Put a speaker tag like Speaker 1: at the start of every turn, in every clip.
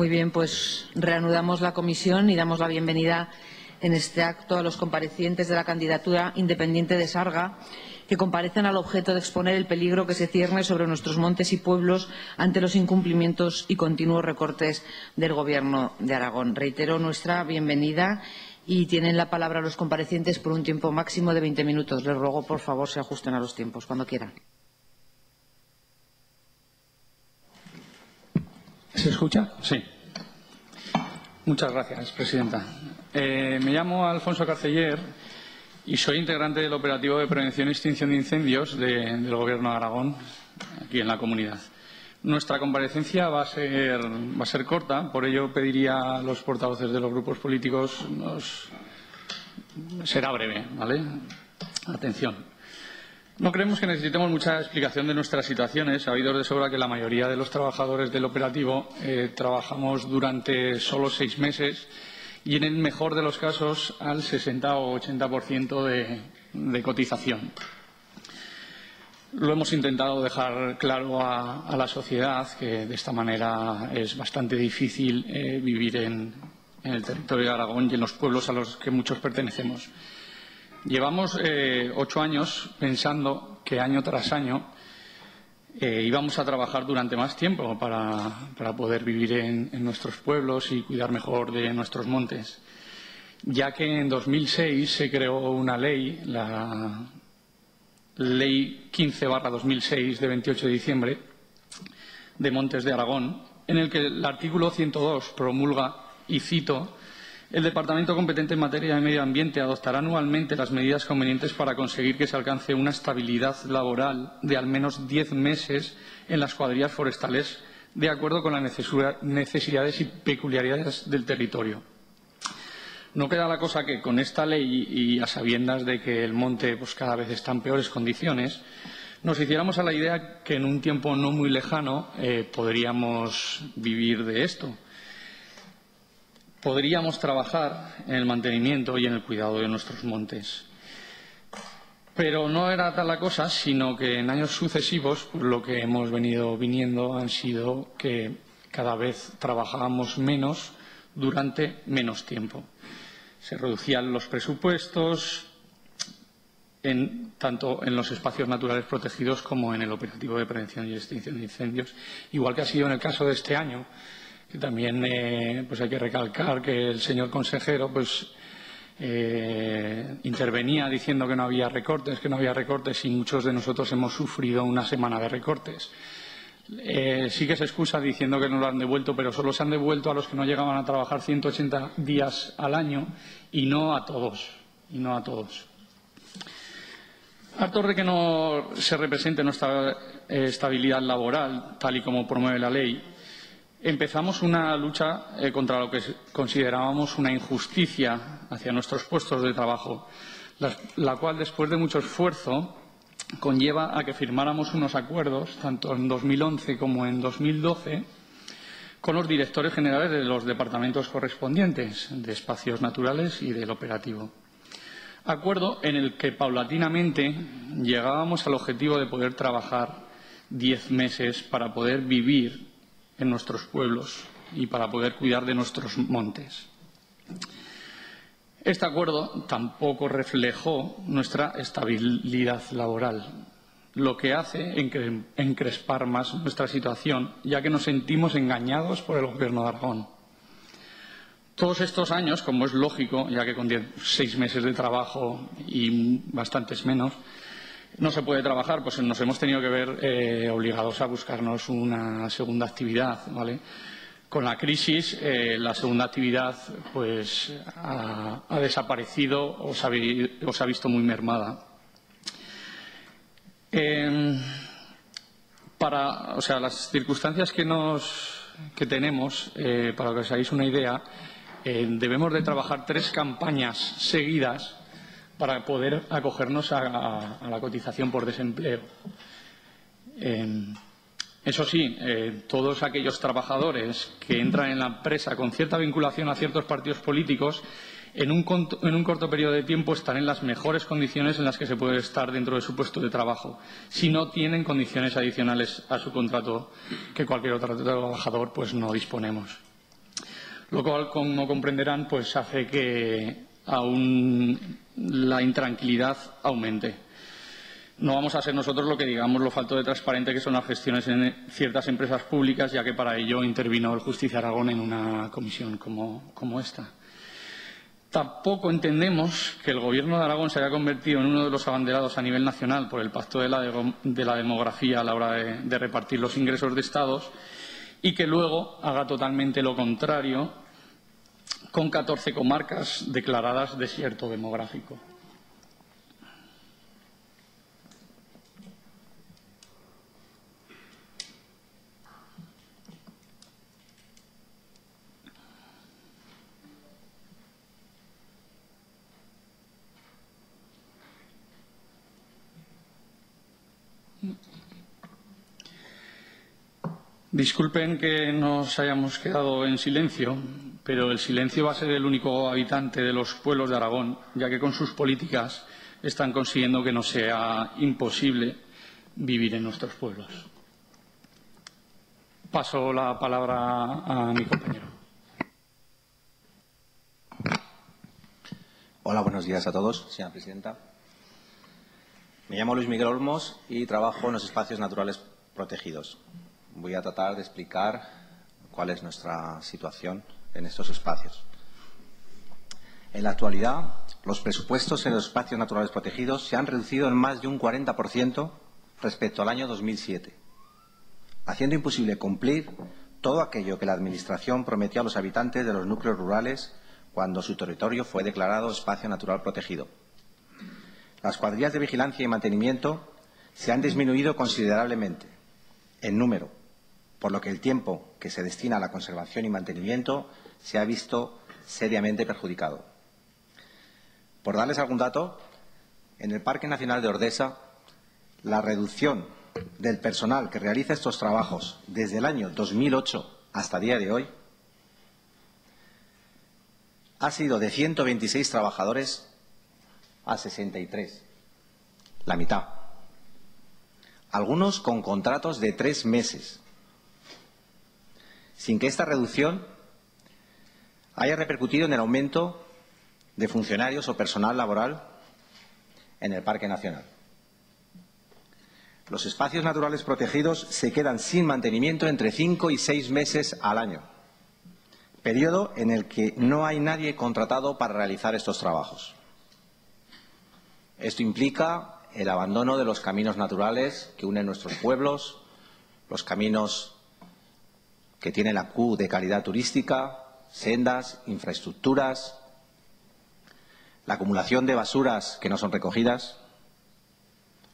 Speaker 1: Muy bien, pues reanudamos la comisión y damos la bienvenida en este acto a los comparecientes de la candidatura independiente de Sarga, que comparecen al objeto de exponer el peligro que se cierne sobre nuestros montes y pueblos ante los incumplimientos y continuos recortes del Gobierno de Aragón. Reitero nuestra bienvenida y tienen la palabra los comparecientes por un tiempo máximo de 20 minutos. Les ruego, por favor, se ajusten a los tiempos, cuando quieran.
Speaker 2: ¿Se escucha? Sí. Muchas gracias, presidenta. Me llamo Alfonso Carceller y soy integrante del operativo de prevención y extinción de incendios del Gobierno de Aragón, aquí en la comunidad. Nuestra comparecencia va a ser corta, por ello pediría a los portavoces de los grupos políticos será breve, ¿vale? Atención. No creemos que necesitemos mucha explicación de nuestras situaciones, sabidos de sobra que la mayoría de los trabajadores del operativo trabajamos durante solo 6 meses y, en el mejor de los casos, al 60 o 80% de cotización. Lo hemos intentado dejar claro a la sociedad que de esta manera es bastante difícil vivir en el territorio de Aragón y en los pueblos a los que muchos pertenecemos. Llevamos 8 años pensando que año tras año íbamos a trabajar durante más tiempo para poder vivir en nuestros pueblos y cuidar mejor de nuestros montes, ya que en 2006 se creó una ley, la Ley 15/2006 de 28 de diciembre de Montes de Aragón, en el que el artículo 102 promulga, y cito: el Departamento competente en materia de medio ambiente adoptará anualmente las medidas convenientes para conseguir que se alcance una estabilidad laboral de al menos 10 meses en las cuadrillas forestales, de acuerdo con las necesidades y peculiaridades del territorio. No queda la cosa que con esta ley y a sabiendas de que el monte cada vez está en peores condiciones, nos hiciéramos a la idea que en un tiempo no muy lejano podríamos vivir de esto. Podríamos trabajar en el mantenimiento y en el cuidado de nuestros montes. Pero no era tal la cosa, sino que en años sucesivos lo que hemos viniendo han sido que cada vez trabajábamos menos durante menos tiempo. Se reducían los presupuestos tanto en los espacios naturales protegidos como en el operativo de prevención y extinción de incendios, igual que ha sido en el caso de este año, que también hay que recalcar que el señor consejero intervenía diciendo que no había recortes, y muchos de nosotros hemos sufrido una semana de recortes. Sí que se excusa diciendo que no lo han devuelto, pero solo se han devuelto a los que no llegaban a trabajar 180 días al año y no a todos. Hartos de que no se represente nuestra estabilidad laboral, tal y como promueve la ley, empezamos una lucha contra lo que considerábamos una injusticia hacia nuestros puestos de trabajo, la cual, después de mucho esfuerzo, conlleva a que firmáramos unos acuerdos, tanto en 2011 como en 2012, con los directores generales de los departamentos correspondientes de espacios naturales y del operativo. Acuerdo en el que paulatinamente llegábamos al objetivo de poder trabajar 10 meses para poder vivir en nuestros pueblos y para poder cuidar de nuestros montes. Este acuerdo tampoco reflejó nuestra estabilidad laboral, lo que hace encrespar más nuestra situación, ya que nos sentimos engañados por el Gobierno de Aragón. Todos estos años, como es lógico, ya que con 6 meses de trabajo y bastantes menos, no se puede trabajar, pues nos hemos tenido que ver obligados a buscarnos una segunda actividad, ¿vale? Con la crisis, la segunda actividad ha desaparecido o se ha visto muy mermada. Las circunstancias que tenemos, para que os hagáis una idea, debemos de trabajar 3 campañas seguidas para poder acogernos a la cotización por desempleo. Eso sí, todos aquellos trabajadores que entran en la empresa con cierta vinculación a ciertos partidos políticos, en un corto periodo de tiempo están en las mejores condiciones en las que se puede estar dentro de su puesto de trabajo, si no tienen condiciones adicionales a su contrato que cualquier otro trabajador no disponemos. lo cual, como comprenderán, pues hace que aún la intranquilidad aumente. No vamos a ser nosotros lo que digamos lo falto de transparente que son las gestiones en ciertas empresas públicas, ya que para ello intervino el Justicia Aragón en una comisión como esta. Tampoco entendemos que el Gobierno de Aragón se haya convertido en uno de los abanderados a nivel nacional por el Pacto de la Demografía a la hora de repartir los ingresos de Estados y que luego haga totalmente lo contrario con 14 comarcas declaradas desierto demográfico. Disculpen que nos hayamos quedado en silencio, pero el silencio va a ser el único habitante de los pueblos de Aragón, ya que con sus políticas están consiguiendo que nos sea imposible vivir en nuestros pueblos. Paso la palabra a mi compañero.
Speaker 3: Hola, buenos días a todos, señora presidenta. Me llamo Luis Miguel Olmos y trabajo en los espacios naturales protegidos. Voy a tratar de explicar cuál es nuestra situación en estos espacios. En la actualidad, los presupuestos en los espacios naturales protegidos se han reducido en más de un 40% respecto al año 2007, haciendo imposible cumplir todo aquello que la Administración prometió a los habitantes de los núcleos rurales cuando su territorio fue declarado espacio natural protegido. Las cuadrillas de vigilancia y mantenimiento se han disminuido considerablemente en número, por lo que el tiempo que se destina a la conservación y mantenimiento se ha visto seriamente perjudicado. Por darles algún dato, en el Parque Nacional de Ordesa, la reducción del personal que realiza estos trabajos desde el año 2008 hasta el día de hoy ha sido de 126 trabajadores a 63, la mitad. Algunos con contratos de 3 meses, sin que esta reducción haya repercutido en el aumento de funcionarios o personal laboral en el Parque Nacional. Los espacios naturales protegidos se quedan sin mantenimiento entre 5 y 6 meses al año, periodo en el que no hay nadie contratado para realizar estos trabajos. Esto implica el abandono de los caminos naturales que unen nuestros pueblos, los caminos que tienen la Q de calidad turística, sendas, infraestructuras, la acumulación de basuras que no son recogidas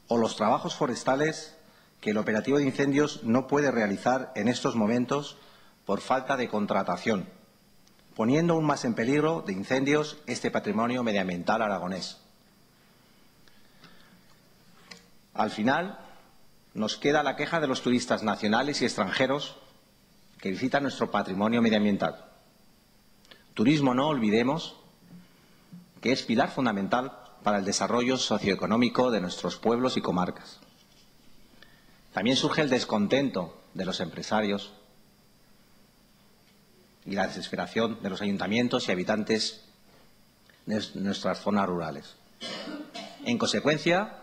Speaker 3: o los trabajos forestales que el operativo de incendios no puede realizar en estos momentos por falta de contratación, poniendo aún más en peligro de incendios este patrimonio medioambiental aragonés. Al final, nos queda la queja de los turistas nacionales y extranjeros que visitan nuestro patrimonio medioambiental. Turismo, no olvidemos, que es pilar fundamental para el desarrollo socioeconómico de nuestros pueblos y comarcas. También surge el descontento de los empresarios y la desesperación de los ayuntamientos y habitantes de nuestras zonas rurales. En consecuencia,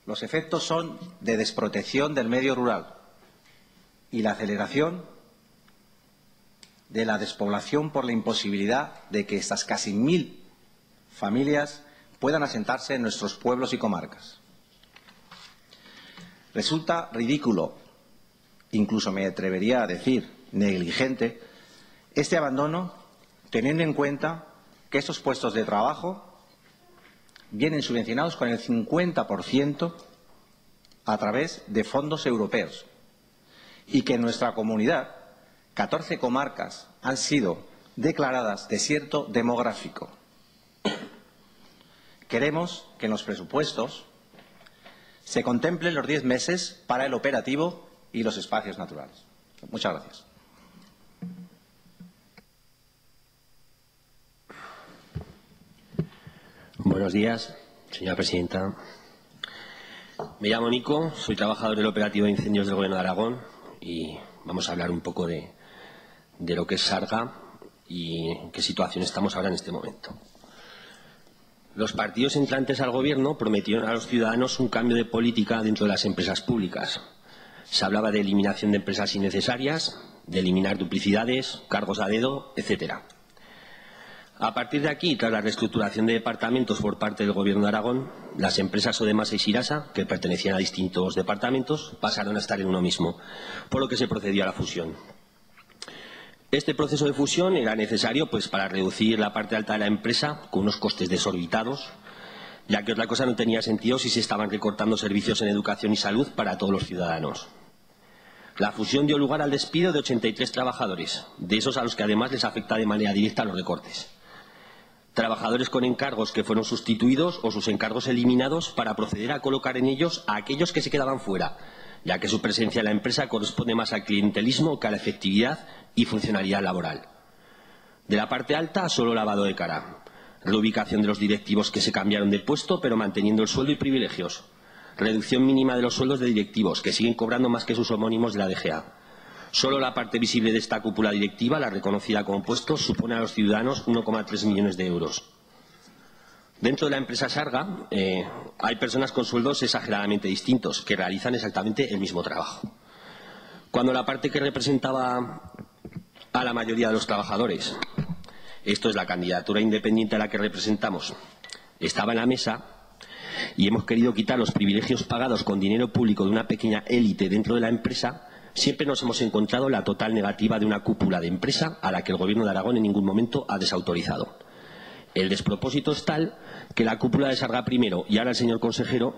Speaker 3: los efectos son de desprotección del medio rural y la aceleración de la despoblación por la imposibilidad de que estas casi 1000 familias puedan asentarse en nuestros pueblos y comarcas. Resulta ridículo, incluso me atrevería a decir negligente, este abandono, teniendo en cuenta que estos puestos de trabajo vienen subvencionados con el 50% a través de fondos europeos y que en nuestra comunidad 14 comarcas han sido declaradas desierto demográfico. Queremos que en los presupuestos se contemplen los 10 meses para el operativo y los espacios naturales. Muchas gracias.
Speaker 4: Buenos días, señora presidenta. Me llamo Nico, soy trabajador del operativo de incendios del Gobierno de Aragón y vamos a hablar un poco de lo que es Sarga y en qué situación estamos ahora en este momento. Los partidos entrantes al Gobierno prometieron a los ciudadanos un cambio de política dentro de las empresas públicas. Se hablaba de eliminación de empresas innecesarias, de eliminar duplicidades, cargos a dedo, etcétera. A partir de aquí, tras la reestructuración de departamentos por parte del Gobierno de Aragón, las empresas Sodemasa y Sirasa, que pertenecían a distintos departamentos, pasaron a estar en uno mismo, por lo que se procedió a la fusión. Este proceso de fusión era necesario para reducir la parte alta de la empresa con unos costes desorbitados, ya que otra cosa no tenía sentido si se estaban recortando servicios en educación y salud para todos los ciudadanos. La fusión dio lugar al despido de 83 trabajadores, de esos a los que además les afecta de manera directa los recortes. Trabajadores con encargos que fueron sustituidos o sus encargos eliminados para proceder a colocar en ellos a aquellos que se quedaban fuera, ya que su presencia en la empresa corresponde más al clientelismo que a la efectividad y funcionalidad laboral. De la parte alta, solo lavado de cara. Reubicación de los directivos que se cambiaron de puesto pero manteniendo el sueldo y privilegios. Reducción mínima de los sueldos de directivos, que siguen cobrando más que sus homónimos de la DGA. Solo la parte visible de esta cúpula directiva, la reconocida como puestos, supone a los ciudadanos 1,3 millones de euros. Dentro de la empresa Sarga hay personas con sueldos exageradamente distintos, que realizan exactamente el mismo trabajo. Cuando la parte que representaba a la mayoría de los trabajadores, esto es la candidatura independiente a la que representamos, estaba en la mesa y hemos querido quitar los privilegios pagados con dinero público de una pequeña élite dentro de la empresa, siempre nos hemos encontrado la total negativa de una cúpula de empresa a la que el Gobierno de Aragón en ningún momento ha desautorizado. El despropósito es tal que la cúpula de Sarga primero y ahora el señor consejero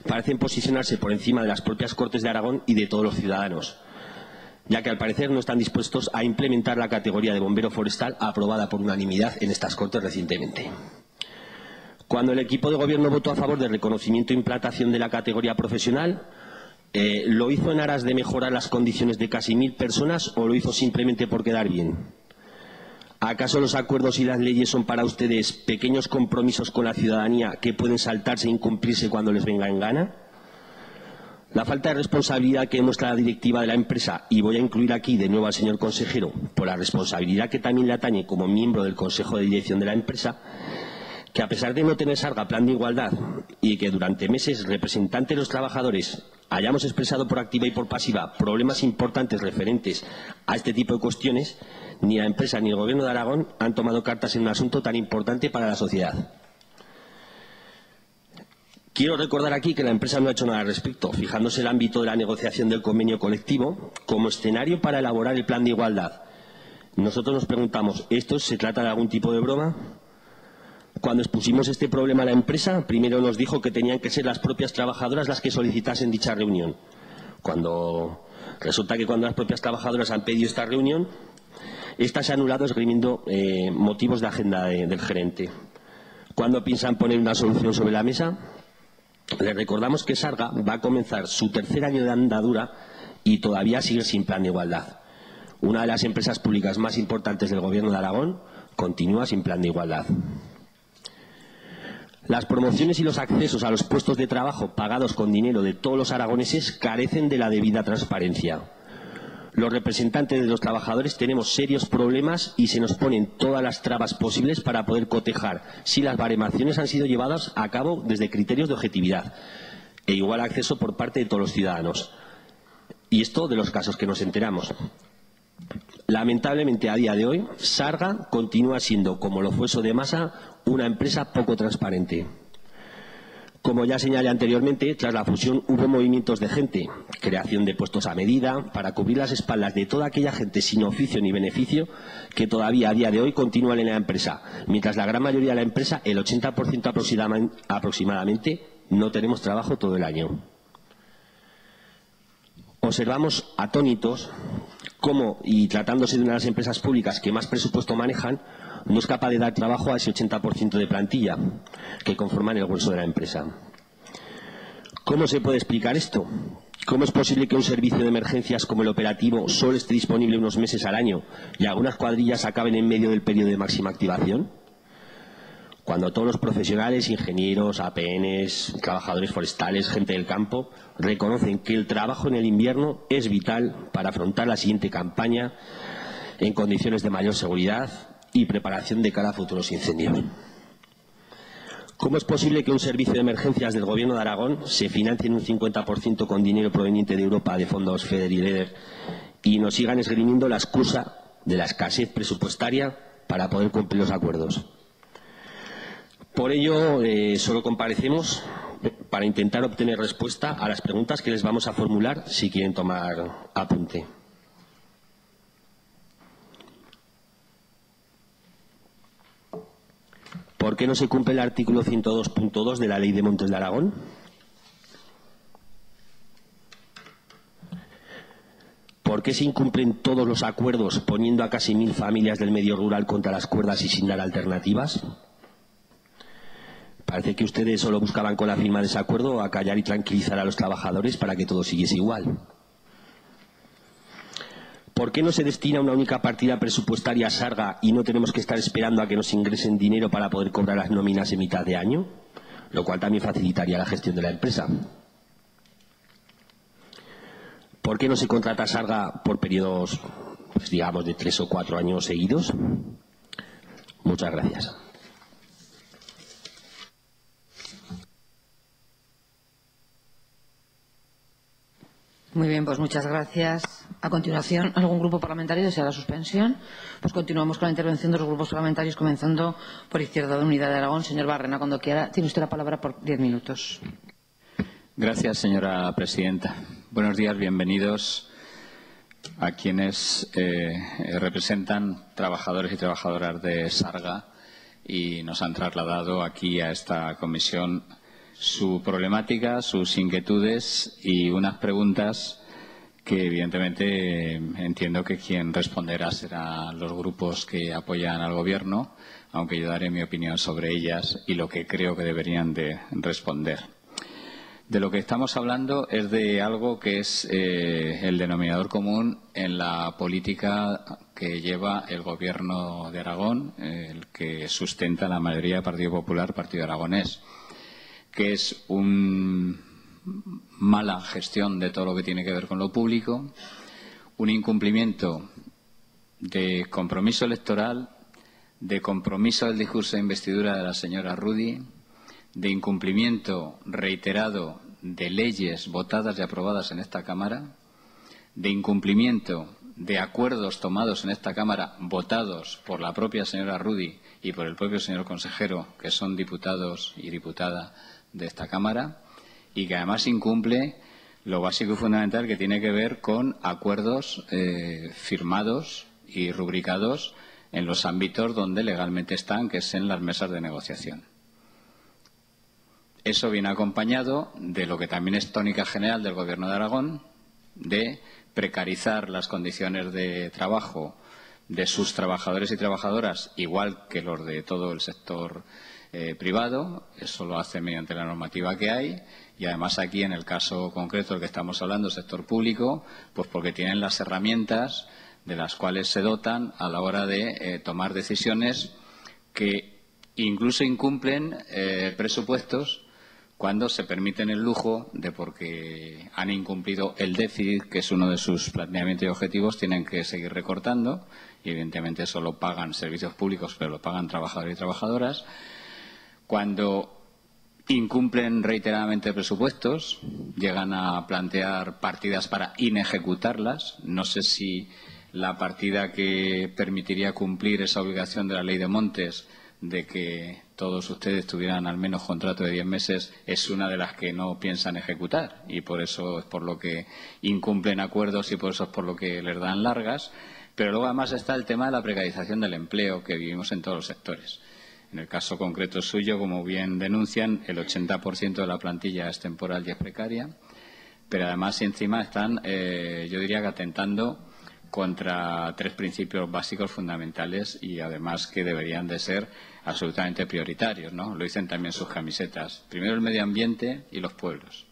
Speaker 4: parecen posicionarse por encima de las propias Cortes de Aragón y de todos los ciudadanos, ya que al parecer no están dispuestos a implementar la categoría de bombero forestal aprobada por unanimidad en estas Cortes recientemente. Cuando el equipo de Gobierno votó a favor del reconocimiento e implantación de la categoría profesional, ¿lo hizo en aras de mejorar las condiciones de casi 1000 personas o lo hizo simplemente por quedar bien? ¿Acaso los acuerdos y las leyes son para ustedes pequeños compromisos con la ciudadanía que pueden saltarse e incumplirse cuando les venga en gana? La falta de responsabilidad que demuestra la directiva de la empresa, y voy a incluir aquí de nuevo al señor consejero, por la responsabilidad que también le atañe como miembro del Consejo de Dirección de la empresa, que a pesar de no tener Sarga plan de igualdad y que durante meses representantes de los trabajadores hayamos expresado por activa y por pasiva problemas importantes referentes a este tipo de cuestiones, ni la empresa ni el Gobierno de Aragón han tomado cartas en un asunto tan importante para la sociedad. Quiero recordar aquí que la empresa no ha hecho nada al respecto, fijándose el ámbito de la negociación del convenio colectivo como escenario para elaborar el plan de igualdad. Nosotros nos preguntamos, ¿esto se trata de algún tipo de broma? Cuando expusimos este problema a la empresa, primero nos dijo que tenían que ser las propias trabajadoras las que solicitasen dicha reunión. Resulta que cuando las propias trabajadoras han pedido esta reunión, esta se ha anulado esgrimiendo motivos de agenda del gerente. ¿Cuándo piensan poner una solución sobre la mesa? Les recordamos que Sarga va a comenzar su tercer año de andadura y todavía sigue sin plan de igualdad. Una de las empresas públicas más importantes del Gobierno de Aragón continúa sin plan de igualdad. Las promociones y los accesos a los puestos de trabajo pagados con dinero de todos los aragoneses carecen de la debida transparencia. Los representantes de los trabajadores tenemos serios problemas y se nos ponen todas las trabas posibles para poder cotejar si las baremaciones han sido llevadas a cabo desde criterios de objetividad e igual acceso por parte de todos los ciudadanos. Y esto de los casos que nos enteramos. Lamentablemente, a día de hoy, Sarga continúa siendo, como lo fue Sodemasa, una empresa poco transparente. Como ya señalé anteriormente, tras la fusión hubo movimientos de gente, creación de puestos a medida, para cubrir las espaldas de toda aquella gente sin oficio ni beneficio que todavía a día de hoy continúan en la empresa, mientras la gran mayoría de la empresa, el 80% aproximadamente, no tenemos trabajo todo el año. Observamos atónitos cómo, y tratándose de una de las empresas públicas que más presupuesto manejan, no es capaz de dar trabajo a ese 80% de plantilla que conforman el grueso de la empresa. ¿Cómo se puede explicar esto? ¿Cómo es posible que un servicio de emergencias como el operativo solo esté disponible unos meses al año y algunas cuadrillas acaben en medio del periodo de máxima activación? Cuando todos los profesionales, ingenieros, APNs, trabajadores forestales, gente del campo, reconocen que el trabajo en el invierno es vital para afrontar la siguiente campaña en condiciones de mayor seguridad y preparación de cara a futuros incendios. ¿Cómo es posible que un servicio de emergencias del Gobierno de Aragón se financie en un 50% con dinero proveniente de Europa de fondos FEDER y LEADER y nos sigan esgrimiendo la excusa de la escasez presupuestaria para poder cumplir los acuerdos? Por ello, solo comparecemos para intentar obtener respuesta a las preguntas que les vamos a formular si quieren tomar apunte. ¿Por qué no se cumple el artículo 102.2 de la Ley de Montes de Aragón? ¿Por qué se incumplen todos los acuerdos poniendo a casi 1000 familias del medio rural contra las cuerdas y sin dar alternativas? Parece que ustedes solo buscaban con la firma de ese acuerdo acallar y tranquilizar a los trabajadores para que todo siguiese igual. ¿Por qué no se destina una única partida presupuestaria a Sarga y no tenemos que estar esperando a que nos ingresen dinero para poder cobrar las nóminas en mitad de año? Lo cual también facilitaría la gestión de la empresa. ¿Por qué no se contrata a Sarga por periodos, pues, digamos, de 3 o 4 años seguidos? Muchas gracias.
Speaker 1: Muy bien, pues muchas gracias. A continuación, ¿algún grupo parlamentario desea la suspensión? Pues continuamos con la intervención de los grupos parlamentarios, comenzando por Izquierda Unida de Aragón. Señor Barrena, cuando quiera, tiene usted la palabra por 10 minutos.
Speaker 5: Gracias, señora presidenta. Buenos días, bienvenidos a quienes representan trabajadores y trabajadoras de Sarga y nos han trasladado aquí a esta comisión su problemática, sus inquietudes y unas preguntas que evidentemente entiendo que quien responderá serán los grupos que apoyan al Gobierno, aunque yo daré mi opinión sobre ellas y lo que creo que deberían de responder. De lo que estamos hablando es de algo que es el denominador común en la política que lleva el Gobierno de Aragón, el que sustenta la mayoría del Partido Popular, Partido Aragonés, que es una mala gestión de todo lo que tiene que ver con lo público, un incumplimiento de compromiso electoral, de compromiso del discurso de investidura de la señora Rudy, de incumplimiento reiterado de leyes votadas y aprobadas en esta Cámara, de incumplimiento de acuerdos tomados en esta Cámara, votados por la propia señora Rudy y por el propio señor consejero, que son diputados y diputada de esta Cámara, y que además incumple lo básico y fundamental que tiene que ver con acuerdos firmados y rubricados en los ámbitos donde legalmente están, que es en las mesas de negociación. Eso viene acompañado de lo que también es tónica general del Gobierno de Aragón, de precarizar las condiciones de trabajo de sus trabajadores y trabajadoras, igual que los de todo el sector privado. Eso lo hace mediante la normativa que hay y además aquí en el caso concreto del que estamos hablando, sector público, pues porque tienen las herramientas de las cuales se dotan a la hora de tomar decisiones que incluso incumplen presupuestos cuando se permiten el lujo de, porque han incumplido el déficit, que es uno de sus planteamientos y objetivos, tienen que seguir recortando y evidentemente eso lo pagan servicios públicos, pero lo pagan trabajadores y trabajadoras. Cuando incumplen reiteradamente presupuestos, llegan a plantear partidas para inejecutarlas. No sé si la partida que permitiría cumplir esa obligación de la Ley de Montes de que todos ustedes tuvieran al menos contrato de 10 meses es una de las que no piensan ejecutar y por eso es por lo que incumplen acuerdos y por eso es por lo que les dan largas. Pero luego además está el tema de la precarización del empleo que vivimos en todos los sectores. En el caso concreto suyo, como bien denuncian, el 80% de la plantilla es temporal y es precaria, pero además encima están, yo diría que atentando contra 3 principios básicos fundamentales y además que deberían de ser absolutamente prioritarios, ¿no? Lo dicen también sus camisetas. Primero el medio ambiente y los pueblos.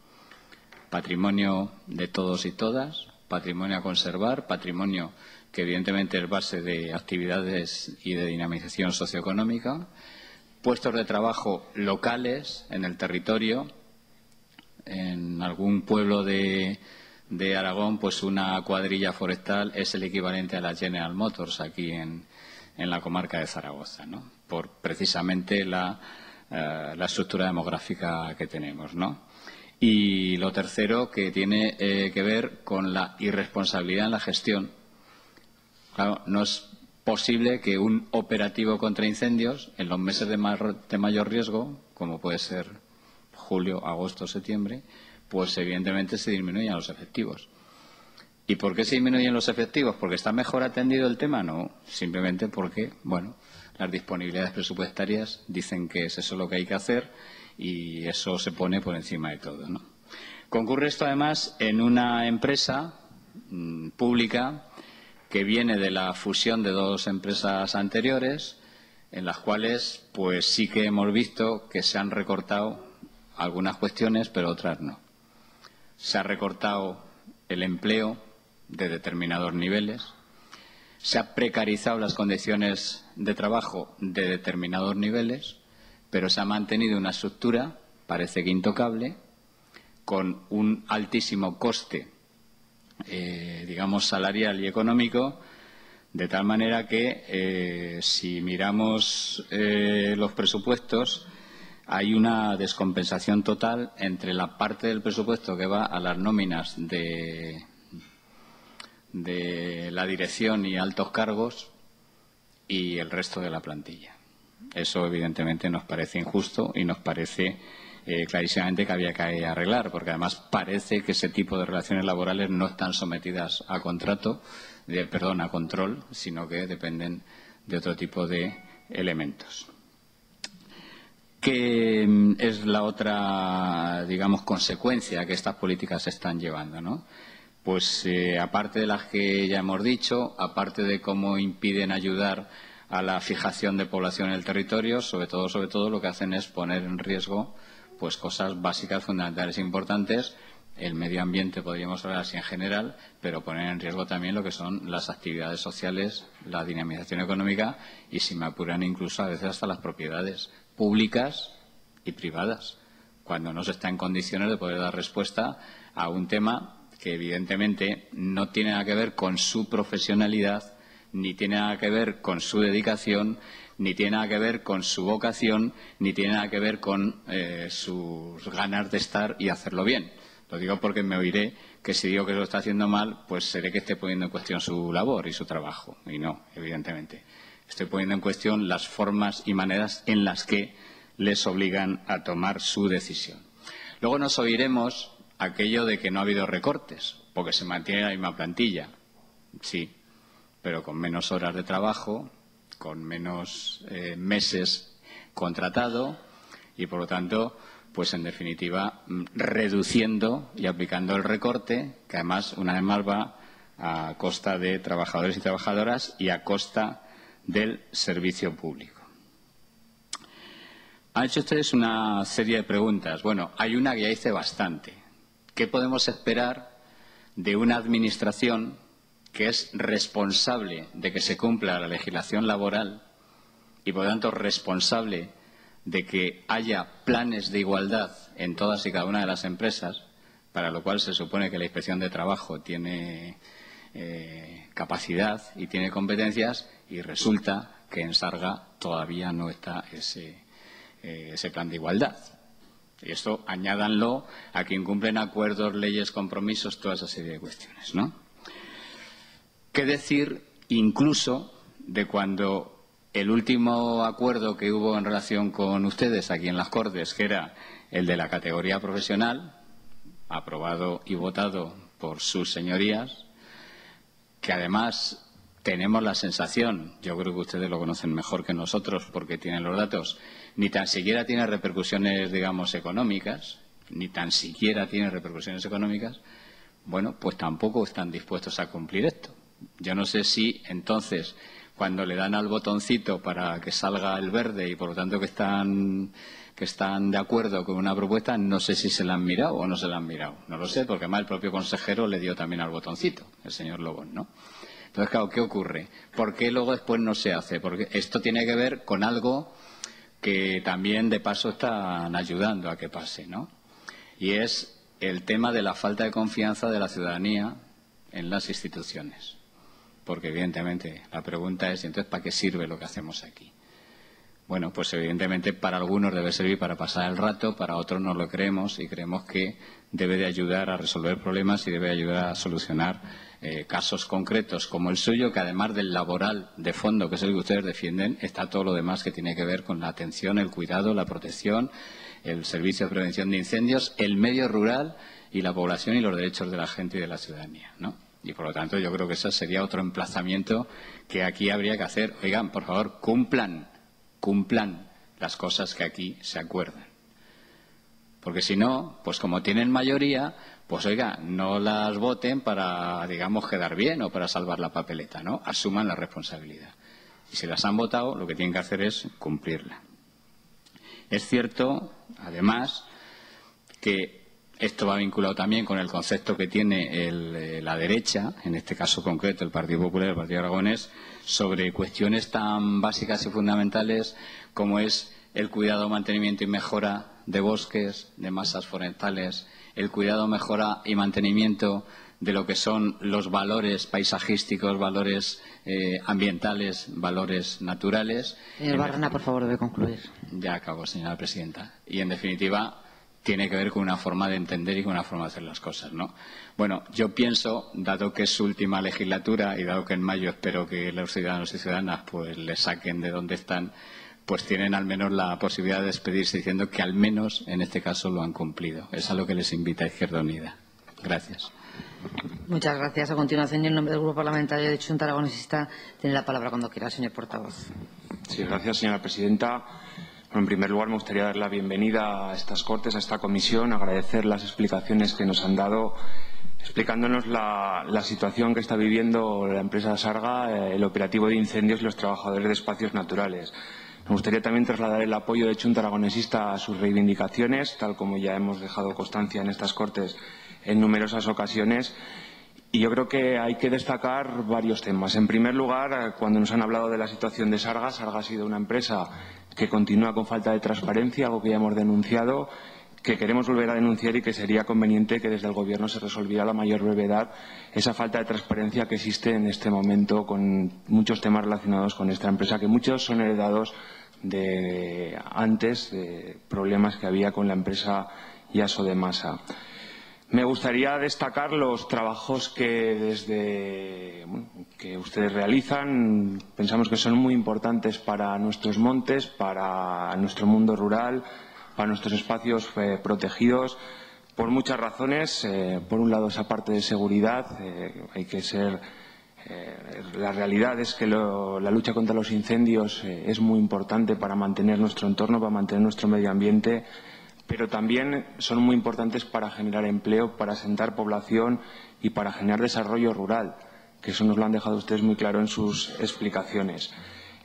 Speaker 5: Patrimonio de todos y todas, patrimonio a conservar, patrimonio que evidentemente es base de actividades y de dinamización socioeconómica, puestos de trabajo locales en el territorio, en algún pueblo de de Aragón, pues una cuadrilla forestal es el equivalente a la General Motors aquí en la comarca de Zaragoza, ¿no? Por precisamente la estructura demográfica que tenemos, ¿no? Y lo tercero, que tiene que ver con la irresponsabilidad en la gestión. Claro, no es posible que un operativo contra incendios en los meses de mayor riesgo, como puede ser julio, agosto, septiembre, pues evidentemente se disminuyan los efectivos. ¿Y por qué se disminuyen los efectivos? ¿Porque está mejor atendido el tema? No, simplemente porque, bueno, las disponibilidades presupuestarias dicen que es eso lo que hay que hacer y eso se pone por encima de todo, ¿no? Concurre esto, además, en una empresa pública que viene de la fusión de dos empresas anteriores, en las cuales, pues sí que hemos visto que se han recortado algunas cuestiones, pero otras no. Se ha recortado el empleo de determinados niveles, se ha precarizado las condiciones de trabajo de determinados niveles, pero se ha mantenido una estructura, parece que intocable, con un altísimo coste, digamos, salarial y económico, de tal manera que si miramos los presupuestos, hay una descompensación total entre la parte del presupuesto que va a las nóminas de la dirección y altos cargos y el resto de la plantilla. Eso, evidentemente, nos parece injusto y nos parece clarísimamente que había que arreglar, porque además parece que ese tipo de relaciones laborales no están sometidas a control, sino que dependen de otro tipo de elementos. ¿Qué es la otra, digamos, consecuencia que estas políticas están llevando, ¿no? Pues aparte de las que ya hemos dicho, aparte de cómo impiden ayudar a la fijación de población en el territorio, sobre todo lo que hacen es poner en riesgo pues cosas básicas, fundamentales e importantes. El medio ambiente podríamos hablar así en general, pero poner en riesgo también lo que son las actividades sociales, la dinamización económica y, si me apuran, incluso a veces hasta las propiedades públicas y privadas, cuando no se está en condiciones de poder dar respuesta a un tema que evidentemente no tiene nada que ver con su profesionalidad, ni tiene nada que ver con su dedicación, ni tiene nada que ver con su vocación, ni tiene nada que ver con sus ganas de estar y hacerlo bien. Lo digo porque me oiré que si digo que lo está haciendo mal, pues seré que esté poniendo en cuestión su labor y su trabajo. Y no, evidentemente. Estoy poniendo en cuestión las formas y maneras en las que les obligan a tomar su decisión. Luego nos oiremos aquello de que no ha habido recortes, porque se mantiene la misma plantilla. Sí, pero con menos horas de trabajo, con menos meses contratado y, por lo tanto, pues en definitiva, reduciendo y aplicando el recorte, que además, una vez más, va a costa de trabajadores y trabajadoras y a costa del servicio público. Han hecho ustedes una serie de preguntas. Bueno, hay una que ya hice bastante. ¿Qué podemos esperar de una administración que es responsable de que se cumpla la legislación laboral y, por lo tanto, responsable de que haya planes de igualdad en todas y cada una de las empresas, para lo cual se supone que la Inspección de Trabajo tiene capacidad y tiene competencias, y resulta que en Sarga todavía no está ese plan de igualdad? Y esto añádanlo a que incumplen acuerdos, leyes, compromisos, toda esa serie de cuestiones, ¿no? ¿Qué decir incluso de cuando el último acuerdo que hubo en relación con ustedes aquí en las Cortes, que era el de la categoría profesional, aprobado y votado por sus señorías, que además tenemos la sensación, yo creo que ustedes lo conocen mejor que nosotros porque tienen los datos, ni tan siquiera tiene repercusiones, digamos, económicas, bueno, pues tampoco están dispuestos a cumplir esto. Yo no sé si entonces, cuando le dan al botoncito para que salga el verde y por lo tanto que están de acuerdo con una propuesta, no sé si se la han mirado o no se la han mirado. No lo sé, porque además el propio consejero le dio también al botoncito, el señor Lobón, ¿no? Entonces, claro, ¿qué ocurre? ¿Por qué luego después no se hace? Porque esto tiene que ver con algo que también, de paso, están ayudando a que pase, ¿no? Y es el tema de la falta de confianza de la ciudadanía en las instituciones. Porque, evidentemente, la pregunta es, entonces, ¿para qué sirve lo que hacemos aquí? Bueno, pues evidentemente para algunos debe servir para pasar el rato, para otros no lo creemos y creemos que debe de ayudar a resolver problemas y debe ayudar a solucionar casos concretos como el suyo, que además del laboral de fondo, que es el que ustedes defienden, está todo lo demás que tiene que ver con la atención, el cuidado, la protección, el servicio de prevención de incendios, el medio rural y la población y los derechos de la gente y de la ciudadanía, ¿no? Y, por lo tanto, yo creo que ese sería otro emplazamiento que aquí habría que hacer. Oigan, por favor, cumplan las cosas que aquí se acuerdan. Porque si no, pues como tienen mayoría, pues oiga, no las voten para, digamos, quedar bien o para salvar la papeleta, ¿no? Asuman la responsabilidad. Y si las han votado, lo que tienen que hacer es cumplirla. Es cierto, además, que esto va vinculado también con el concepto que tiene la derecha, en este caso concreto el Partido Popular y el Partido Aragonés, sobre cuestiones tan básicas y fundamentales como es el cuidado, mantenimiento y mejora de bosques, de masas forestales, el cuidado, mejora y mantenimiento de lo que son los valores paisajísticos, valores ambientales, valores naturales.
Speaker 1: Señor Barrena, por favor, debe concluir.
Speaker 5: Ya acabo, señora presidenta. Y, en definitiva, tiene que ver con una forma de entender y con una forma de hacer las cosas, ¿no? Bueno, yo pienso, dado que es su última legislatura y dado que en mayo espero que los ciudadanos y ciudadanas pues le saquen de donde están, pues tienen al menos la posibilidad de despedirse diciendo que al menos en este caso lo han cumplido. Es a lo que les invita Izquierda Unida. Gracias.
Speaker 1: Muchas gracias. A continuación, y en nombre del Grupo Parlamentario de Xunta Aragonesista, tiene la palabra cuando quiera, señor portavoz.
Speaker 6: Sí, gracias, señora presidenta. Bueno, en primer lugar, me gustaría dar la bienvenida a estas Cortes, a esta comisión, agradecer las explicaciones que nos han dado, explicándonos la situación que está viviendo la empresa Sarga, el operativo de incendios y los trabajadores de espacios naturales. Me gustaría también trasladar el apoyo de Xunta Aragonesista a sus reivindicaciones, tal como ya hemos dejado constancia en estas Cortes en numerosas ocasiones. Y yo creo que hay que destacar varios temas. En primer lugar, cuando nos han hablado de la situación de Sarga, Sarga ha sido una empresa que continúa con falta de transparencia, algo que ya hemos denunciado, que queremos volver a denunciar y que sería conveniente que desde el Gobierno se resolviera a la mayor brevedad esa falta de transparencia que existe en este momento con muchos temas relacionados con esta empresa, que muchos son heredados de antes, de problemas que había con la empresa Yaso de Masa. Me gustaría destacar los trabajos que ustedes realizan. Pensamos que son muy importantes para nuestros montes, para nuestro mundo rural, para nuestros espacios protegidos, por muchas razones. Por un lado, esa parte de seguridad. La realidad es que la lucha contra los incendios es muy importante para mantener nuestro entorno, para mantener nuestro medio ambiente, pero también son muy importantes para generar empleo, para asentar población y para generar desarrollo rural, que eso nos lo han dejado ustedes muy claro en sus explicaciones.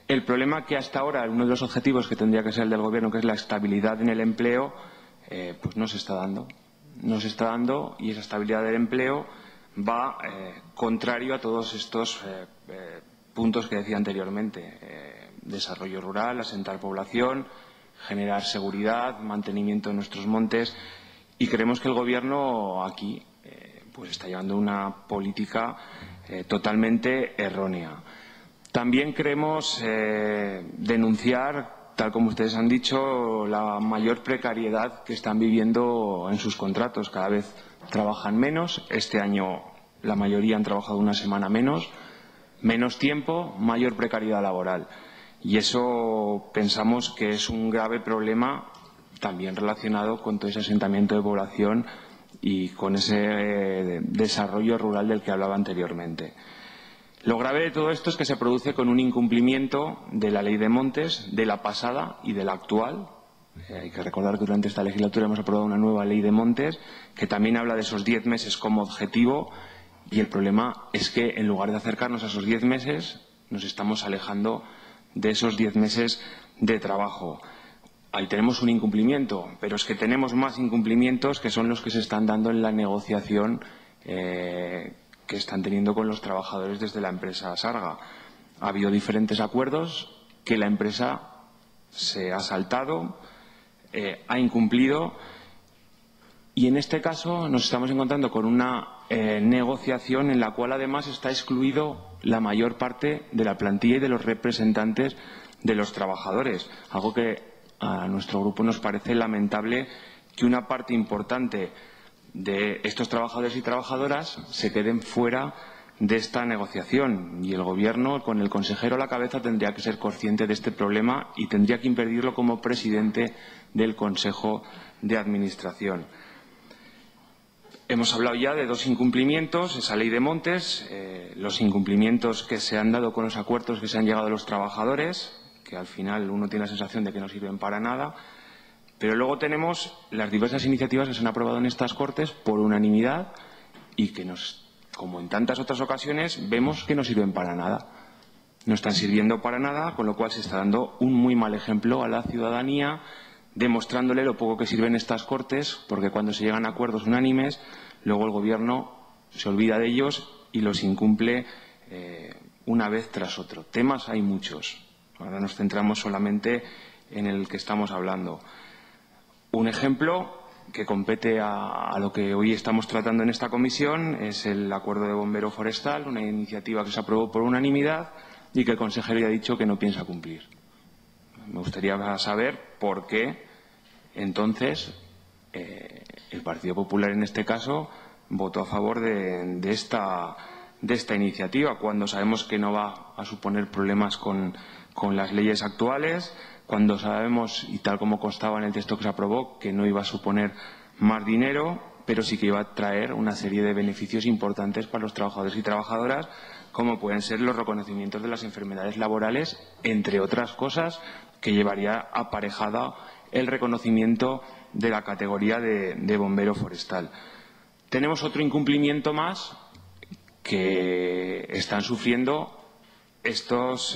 Speaker 6: El problema que hasta ahora, uno de los objetivos que tendría que ser el del Gobierno, que es la estabilidad en el empleo, pues no se está dando. No se está dando y esa estabilidad del empleo va contrario a todos estos puntos que decía anteriormente. Desarrollo rural, asentar población, generar seguridad, mantenimiento de nuestros montes, y creemos que el Gobierno aquí pues está llevando una política totalmente errónea. También queremos denunciar, tal como ustedes han dicho, la mayor precariedad que están viviendo en sus contratos. Cada vez trabajan menos. Este año la mayoría han trabajado una semana menos tiempo, mayor precariedad laboral. Y eso pensamos que es un grave problema también relacionado con todo ese asentamiento de población y con ese desarrollo rural del que hablaba anteriormente. Lo grave de todo esto es que se produce con un incumplimiento de la Ley de Montes, de la pasada y de la actual. Hay que recordar que durante esta legislatura hemos aprobado una nueva Ley de Montes que también habla de esos 10 meses como objetivo, y el problema es que en lugar de acercarnos a esos 10 meses nos estamos alejando de esos 10 meses de trabajo. Ahí tenemos un incumplimiento, pero es que tenemos más incumplimientos que son los que se están dando en la negociación que están teniendo con los trabajadores desde la empresa Sarga. Ha habido diferentes acuerdos que la empresa se ha saltado, ha incumplido, Y en este caso nos estamos encontrando con una negociación en la cual además está excluido la mayor parte de la plantilla y de los representantes de los trabajadores, algo que a nuestro grupo nos parece lamentable, que una parte importante de estos trabajadores y trabajadoras se queden fuera de esta negociación, y el Gobierno, con el consejero a la cabeza, tendría que ser consciente de este problema y tendría que impedirlo como presidente del Consejo de Administración. Hemos hablado ya de 2 incumplimientos, esa ley de montes, los incumplimientos que se han dado con los acuerdos que se han llegado a los trabajadores, que al final uno tiene la sensación de que no sirven para nada, pero luego tenemos las diversas iniciativas que se han aprobado en estas Cortes por unanimidad y que como en tantas otras ocasiones, vemos que no sirven para nada. No están sirviendo para nada, con lo cual se está dando un muy mal ejemplo a la ciudadanía, demostrándole lo poco que sirven estas Cortes, porque cuando se llegan a acuerdos unánimes, luego el Gobierno se olvida de ellos y los incumple una vez tras otro. Temas hay muchos. Ahora nos centramos solamente en el que estamos hablando. Un ejemplo que compete a lo que hoy estamos tratando en esta comisión es el acuerdo de bombero forestal, una iniciativa que se aprobó por unanimidad y que el consejero ya ha dicho que no piensa cumplir. Me gustaría saber por qué entonces el Partido Popular en este caso votó a favor de esta iniciativa, cuando sabemos que no va a suponer problemas con las leyes actuales, cuando sabemos, y tal como constaba en el texto que se aprobó, que no iba a suponer más dinero, pero sí que iba a traer una serie de beneficios importantes para los trabajadores y trabajadoras, como pueden ser los reconocimientos de las enfermedades laborales, entre otras cosas, que llevaría aparejada el reconocimiento de la categoría de bombero forestal. Tenemos otro incumplimiento más que están sufriendo estas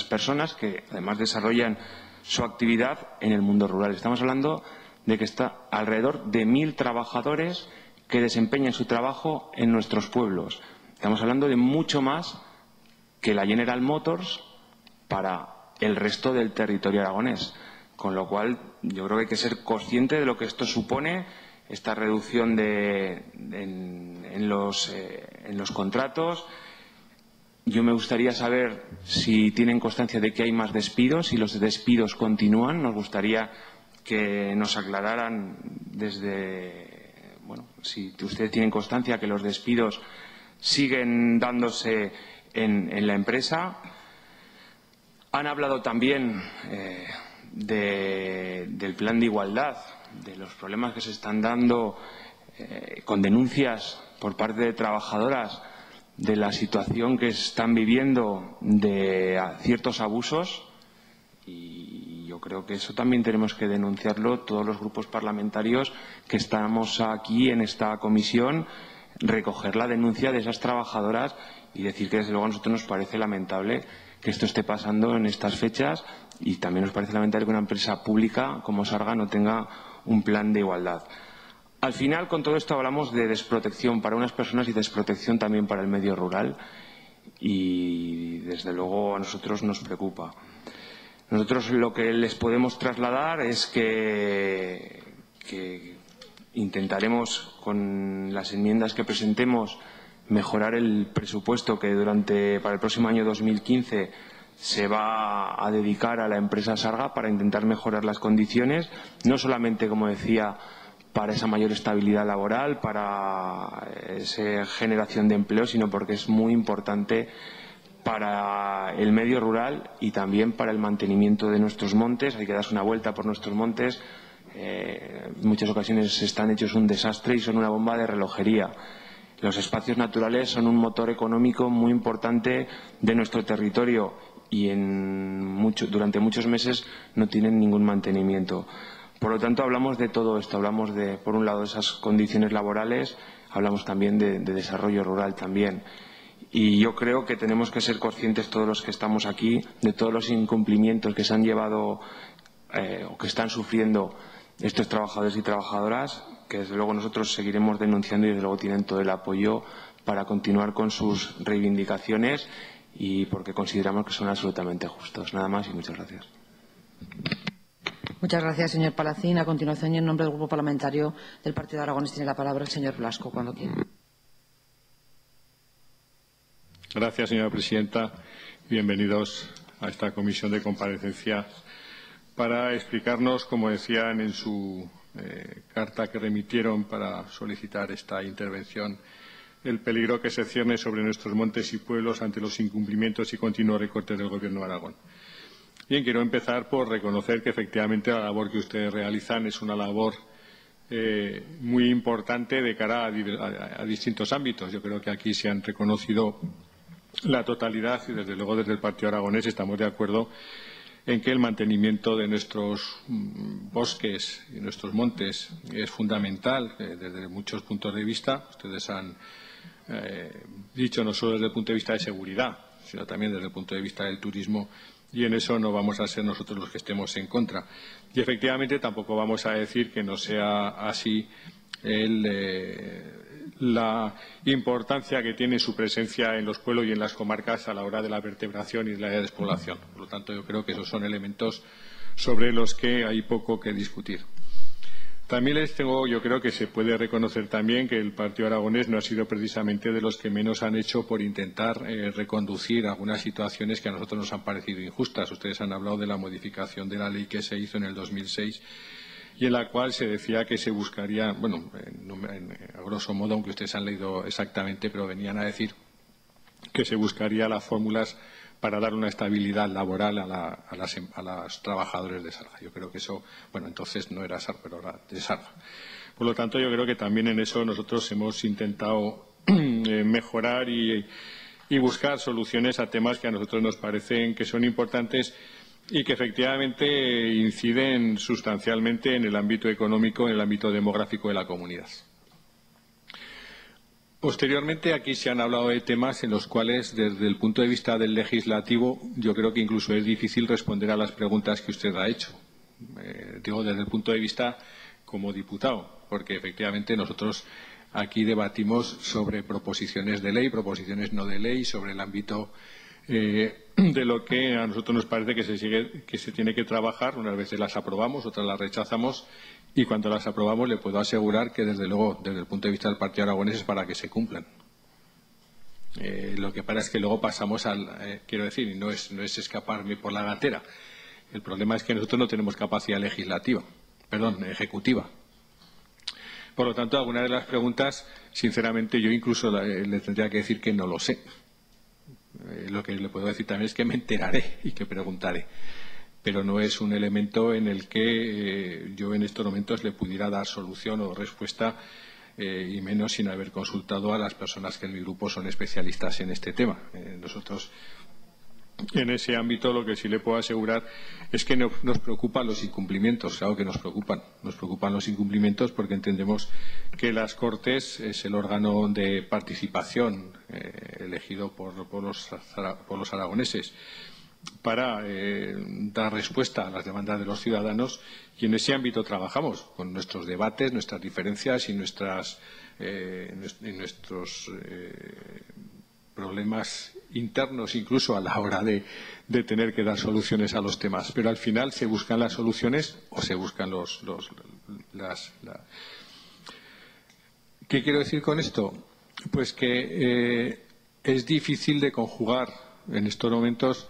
Speaker 6: personas que además desarrollan su actividad en el mundo rural. Estamos hablando de que está alrededor de 1.000 trabajadores que desempeñan su trabajo en nuestros pueblos. Estamos hablando de mucho más que la General Motors para el resto del territorio aragonés. Con lo cual, yo creo que hay que ser consciente de lo que esto supone, esta reducción en los contratos. Yo me gustaría saber si tienen constancia de que hay más despidos, si los despidos continúan. Nos gustaría que nos aclararan si ustedes tienen constancia que los despidos siguen dándose en la empresa. Han hablado también del plan de igualdad, de los problemas que se están dando con denuncias por parte de trabajadoras de la situación que están viviendo de ciertos abusos, y yo creo que eso también tenemos que denunciarlo todos los grupos parlamentarios que estamos aquí en esta comisión, recoger la denuncia de esas trabajadoras y decir que desde luego a nosotros nos parece lamentable que esto esté pasando en estas fechas, y también nos parece lamentable que una empresa pública como Sarga no tenga un plan de igualdad. Al final, con todo esto hablamos de desprotección para unas personas y desprotección también para el medio rural, y desde luego a nosotros nos preocupa. Nosotros lo que les podemos trasladar es que intentaremos, con las enmiendas que presentemos, mejorar el presupuesto que para el próximo año 2015 se va a dedicar a la empresa Sarga para intentar mejorar las condiciones, no solamente, como decía, para esa mayor estabilidad laboral, para esa generación de empleo, sino porque es muy importante para el medio rural y también para el mantenimiento de nuestros montes. Hay que darse una vuelta por nuestros montes. En muchas ocasiones están hechos un desastre y son una bomba de relojería. Los espacios naturales son un motor económico muy importante de nuestro territorio y durante muchos meses no tienen ningún mantenimiento. Por lo tanto, hablamos de todo esto. Hablamos por un lado, de esas condiciones laborales, hablamos también de desarrollo rural también. Y yo creo que tenemos que ser conscientes todos los que estamos aquí de todos los incumplimientos que se han llevado o que están sufriendo estos trabajadores y trabajadoras, que desde luego nosotros seguiremos denunciando y desde luego tienen todo el apoyo para continuar con sus reivindicaciones, y porque consideramos que son absolutamente justos. Nada más y muchas gracias.
Speaker 1: Muchas gracias, señor Palacín. A continuación, y en nombre del Grupo Parlamentario del Partido de Aragonés, tiene la palabra el señor Blasco, cuando quiera.
Speaker 7: Gracias, señora presidenta. Bienvenidos a esta comisión de comparecencia para explicarnos, como decían en su carta que remitieron para solicitar esta intervención, el peligro que se cierne sobre nuestros montes y pueblos ante los incumplimientos y continuos recortes del Gobierno de Aragón. Bien, quiero empezar por reconocer que efectivamente la labor que ustedes realizan es una labor muy importante de cara a distintos ámbitos. Yo creo que aquí se han reconocido la totalidad y, desde luego, desde el Partido Aragonés estamos de acuerdo en que el mantenimiento de nuestros bosques y nuestros montes es fundamental desde muchos puntos de vista. Ustedes han dicho no solo desde el punto de vista de seguridad, sino también desde el punto de vista del turismo, y en eso no vamos a ser nosotros los que estemos en contra. Y efectivamente tampoco vamos a decir que no sea así la importancia que tiene su presencia en los pueblos y en las comarcas a la hora de la vertebración y de la despoblación. Por lo tanto, yo creo que esos son elementos sobre los que hay poco que discutir. También yo creo que se puede reconocer también que el Partido Aragonés no ha sido precisamente de los que menos han hecho por intentar reconducir algunas situaciones que a nosotros nos han parecido injustas. Ustedes han hablado de la modificación de la ley que se hizo en el 2006 y en la cual se decía que se buscaría, bueno, a grosso modo, aunque ustedes han leído exactamente, pero venían a decir que se buscaría las fórmulas para dar una estabilidad laboral a los trabajadores de Sarga. Yo creo que eso, bueno, entonces no era Sarga, pero era de Sarga. Por lo tanto, yo creo que también en eso nosotros hemos intentado mejorar y buscar soluciones a temas que a nosotros nos parecen que son importantes y que efectivamente inciden sustancialmente en el ámbito económico, en el ámbito demográfico de la comunidad. Posteriormente, aquí se han hablado de temas en los cuales, desde el punto de vista del legislativo, yo creo que incluso es difícil responder a las preguntas que usted ha hecho. Digo, desde el punto de vista como diputado, porque efectivamente nosotros aquí debatimos sobre proposiciones de ley, proposiciones no de ley, sobre el ámbito de lo que a nosotros nos parece que se tiene que trabajar. Unas veces las aprobamos, otras las rechazamos, y cuando las aprobamos le puedo asegurar que, desde luego, desde el punto de vista del Partido Aragonés, es para que se cumplan. Lo que pasa es que luego pasamos quiero decir, y no es escaparme por la gatera. El problema es que nosotros no tenemos capacidad ejecutiva. Por lo tanto, algunas de las preguntas, sinceramente, yo incluso le tendría que decir que no lo sé. Lo que le puedo decir también es que me enteraré y que preguntaré. Pero no es un elemento en el que yo en estos momentos le pudiera dar solución o respuesta, y menos sin haber consultado a las personas que en mi grupo son especialistas en este tema. Nosotros, en ese ámbito, lo que sí le puedo asegurar es que nos preocupan los incumplimientos. Claro que nos preocupan. Nos preocupan los incumplimientos porque entendemos que las Cortes es el órgano de participación elegido por los aragoneses para dar respuesta a las demandas de los ciudadanos, y en ese ámbito trabajamos con nuestros debates, nuestras diferencias y nuestros problemas internos, incluso a la hora de tener que dar soluciones a los temas. Pero al final se buscan las soluciones o se buscan ¿Qué quiero decir con esto? Pues que es difícil de conjugar en estos momentos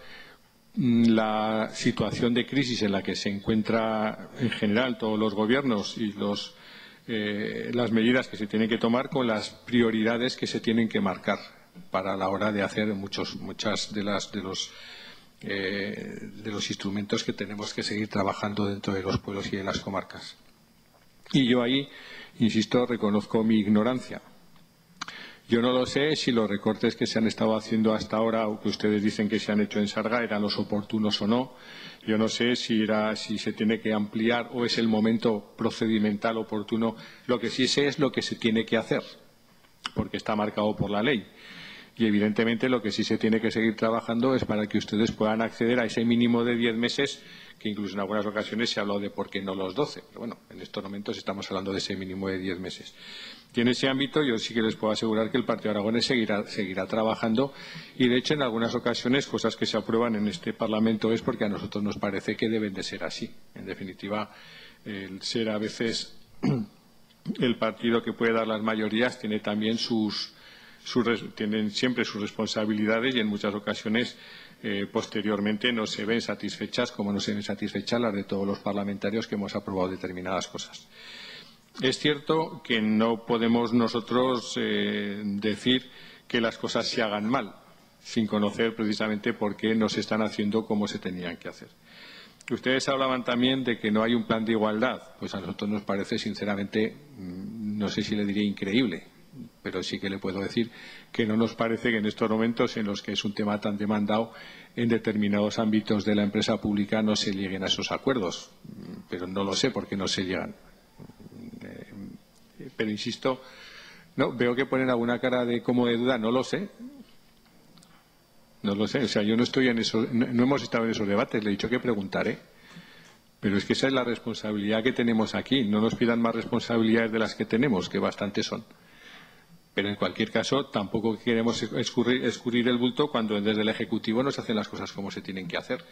Speaker 7: la situación de crisis en la que se encuentra en general todos los gobiernos y las medidas que se tienen que tomar con las prioridades que se tienen que marcar para la hora de hacer muchas de los instrumentos que tenemos que seguir trabajando dentro de los pueblos y de las comarcas. Y yo ahí, insisto, reconozco mi ignorancia. Yo no lo sé si los recortes que se han estado haciendo hasta ahora, o que ustedes dicen que se han hecho en Sarga, eran los oportunos o no. Yo no sé si se tiene que ampliar o es el momento procedimental oportuno. Lo que sí sé es lo que se tiene que hacer, porque está marcado por la ley. Y, evidentemente, lo que sí se tiene que seguir trabajando es para que ustedes puedan acceder a ese mínimo de 10 meses, que incluso en algunas ocasiones se ha hablado de por qué no los 12. Pero, bueno, en estos momentos estamos hablando de ese mínimo de 10 meses. Y en ese ámbito yo sí que les puedo asegurar que el Partido Aragonés seguirá trabajando y, de hecho, en algunas ocasiones cosas que se aprueban en este Parlamento es porque a nosotros nos parece que deben de ser así. En definitiva, el ser a veces el partido que puede dar las mayorías tiene también tienen siempre sus responsabilidades y en muchas ocasiones posteriormente no se ven satisfechas como no se ven satisfechas las de todos los parlamentarios que hemos aprobado determinadas cosas. Es cierto que no podemos nosotros decir que las cosas se hagan mal sin conocer precisamente por qué no se están haciendo como se tenían que hacer. Ustedes hablaban también de que no hay un plan de igualdad. Pues a nosotros nos parece, sinceramente, no sé si le diría increíble, pero sí que le puedo decir que no nos parece que en estos momentos en los que es un tema tan demandado en determinados ámbitos de la empresa pública no se lleguen a esos acuerdos. Pero no lo sé por qué no se llegan. Pero insisto, no veo que ponen alguna cara de como de duda, no lo sé. No lo sé, o sea, yo no estoy en eso, no hemos estado en esos debates, le he dicho que preguntaré. Pero es que esa es la responsabilidad que tenemos aquí. No nos pidan más responsabilidades de las que tenemos, que bastantes son. Pero en cualquier caso, tampoco queremos escurrir el bulto cuando desde el Ejecutivo no se hacen las cosas como se tienen que hacer.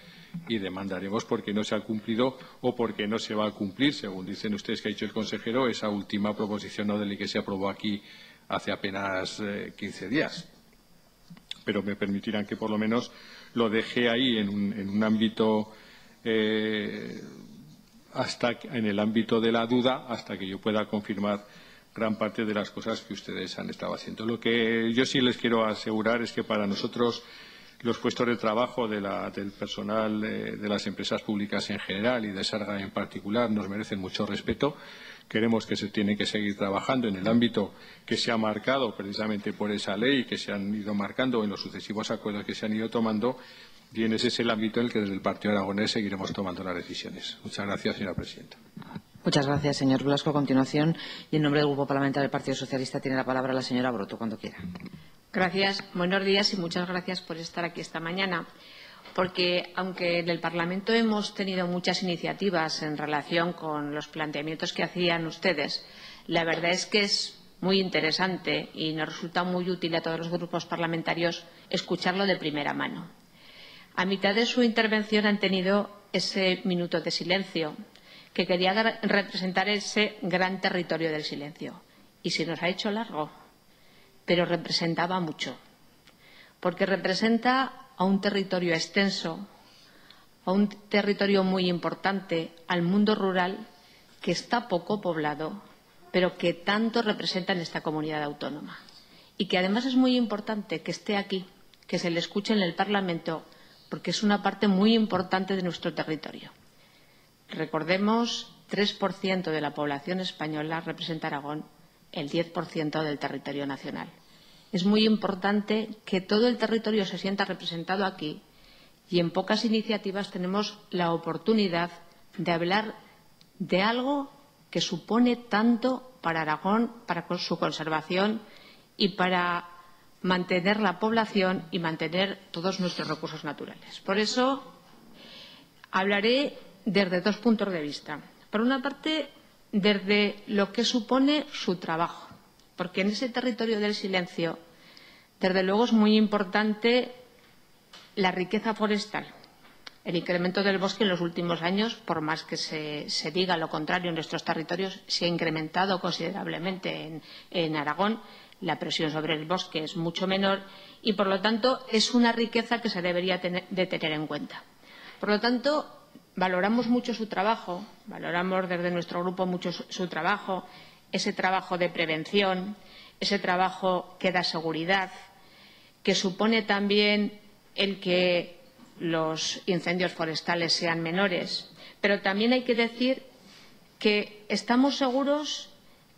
Speaker 7: Y demandaremos porque no se ha cumplido o porque no se va a cumplir, según dicen ustedes que ha dicho el consejero, esa última proposición no de ley que se aprobó aquí hace apenas 15 días. Pero me permitirán que por lo menos lo deje ahí en un ámbito hasta en el ámbito de la duda hasta que yo pueda confirmar gran parte de las cosas que ustedes han estado haciendo. Lo que yo sí les quiero asegurar es que para nosotros los puestos de trabajo del personal de las empresas públicas en general y de Sarga en particular nos merecen mucho respeto. Queremos que se tiene que seguir trabajando en el ámbito que se ha marcado precisamente por esa ley que se han ido marcando en los sucesivos acuerdos que se han ido tomando y ese es el ámbito en el que desde el Partido Aragonés seguiremos tomando las decisiones. Muchas gracias, señora presidenta.
Speaker 1: Muchas gracias, señor Blasco. A continuación, y en nombre del Grupo Parlamentario del Partido Socialista, tiene la palabra la señora Broto, cuando quiera.
Speaker 8: Gracias. Buenos días y muchas gracias por estar aquí esta mañana. Porque, aunque en el Parlamento hemos tenido muchas iniciativas en relación con los planteamientos que hacían ustedes, la verdad es que es muy interesante y nos resulta muy útil a todos los grupos parlamentarios escucharlo de primera mano. A mitad de su intervención han tenido ese minuto de silencio, que quería representar ese gran territorio del silencio. Y se nos ha hecho largo, pero representaba mucho, porque representa a un territorio extenso, a un territorio muy importante, al mundo rural, que está poco poblado, pero que tanto representa en esta comunidad autónoma. Y que además es muy importante que esté aquí, que se le escuche en el Parlamento, porque es una parte muy importante de nuestro territorio. Recordemos, 3% de la población española representa Aragón, el 10% del territorio nacional. Es muy importante que todo el territorio se sienta representado aquí y en pocas iniciativas tenemos la oportunidad de hablar de algo que supone tanto para Aragón, para su conservación y para mantener la población y mantener todos nuestros recursos naturales. Por eso hablaré desde dos puntos de vista. Por una parte, desde lo que supone su trabajo, porque en ese territorio del silencio, desde luego, es muy importante la riqueza forestal. El incremento del bosque en los últimos años, por más que se diga lo contrario en nuestros territorios, se ha incrementado considerablemente en Aragón. La presión sobre el bosque es mucho menor y, por lo tanto, es una riqueza que se debería de tener en cuenta. Por lo tanto, valoramos mucho su trabajo, valoramos desde nuestro grupo mucho su trabajo, ese trabajo de prevención, ese trabajo que da seguridad, que supone también el que los incendios forestales sean menores. Pero también hay que decir que estamos seguros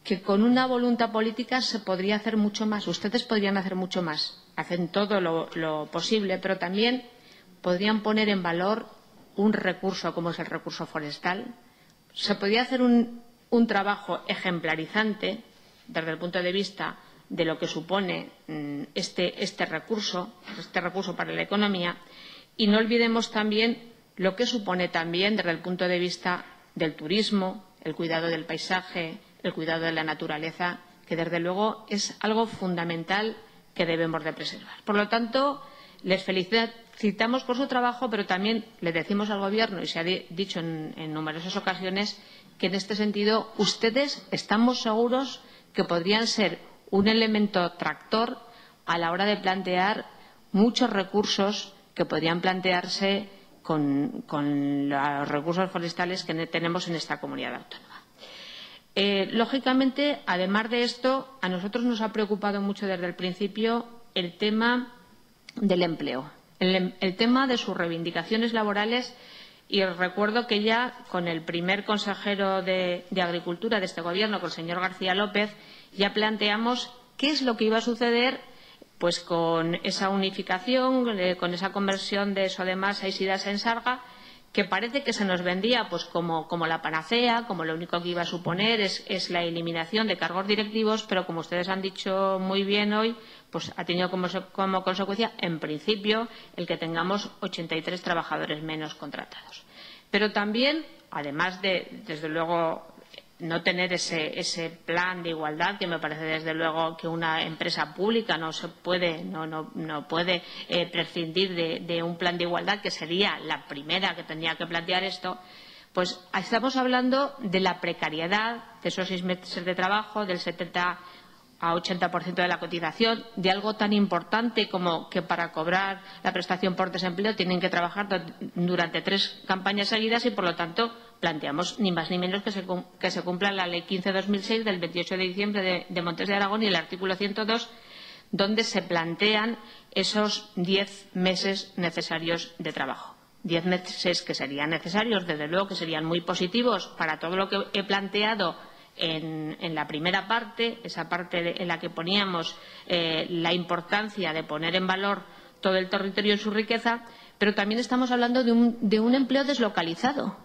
Speaker 8: que con una voluntad política se podría hacer mucho más. Ustedes podrían hacer mucho más. Hacen todo lo posible, pero también podrían poner en valor un recurso como es el recurso forestal. Se podría hacer un trabajo ejemplarizante desde el punto de vista de lo que supone este recurso para la economía, y no olvidemos también lo que supone también desde el punto de vista del turismo, el cuidado del paisaje, el cuidado de la naturaleza, que desde luego es algo fundamental que debemos de preservar. Por lo tanto, les felicitamos por su trabajo, pero también le decimos al Gobierno, y se ha dicho en numerosas ocasiones, que en este sentido ustedes estamos seguros que podrían ser un elemento tractor a la hora de plantear muchos recursos que podrían plantearse con los recursos forestales que tenemos en esta comunidad autónoma. Lógicamente, además de esto, a nosotros nos ha preocupado mucho desde el principio el tema del empleo, el tema de sus reivindicaciones laborales, y recuerdo que ya con el primer consejero de Agricultura de este Gobierno, con el señor García López, ya planteamos qué es lo que iba a suceder pues con esa unificación, con esa conversión de Sodemasa y Sidasa en Sarga, que parece que se nos vendía pues como la panacea, como lo único que iba a suponer es la eliminación de cargos directivos, pero como ustedes han dicho muy bien hoy, pues ha tenido como consecuencia, en principio, el que tengamos 83 trabajadores menos contratados. Pero también, además de, desde luego, no tener ese plan de igualdad, que me parece desde luego que una empresa pública no puede prescindir de un plan de igualdad, que sería la primera que tendría que plantear esto, pues estamos hablando de la precariedad, de esos 6 meses de trabajo, del 70 a 80% de la cotización, de algo tan importante como que para cobrar la prestación por desempleo tienen que trabajar durante 3 campañas seguidas, y por lo tanto planteamos ni más ni menos que se cumpla la Ley 15/2006 del 28 de diciembre de Montes de Aragón y el artículo 102, donde se plantean esos 10 meses necesarios de trabajo. 10 meses que serían necesarios, desde luego que serían muy positivos para todo lo que he planteado en la primera parte, esa parte en la que poníamos la importancia de poner en valor todo el territorio y su riqueza, pero también estamos hablando de un empleo deslocalizado.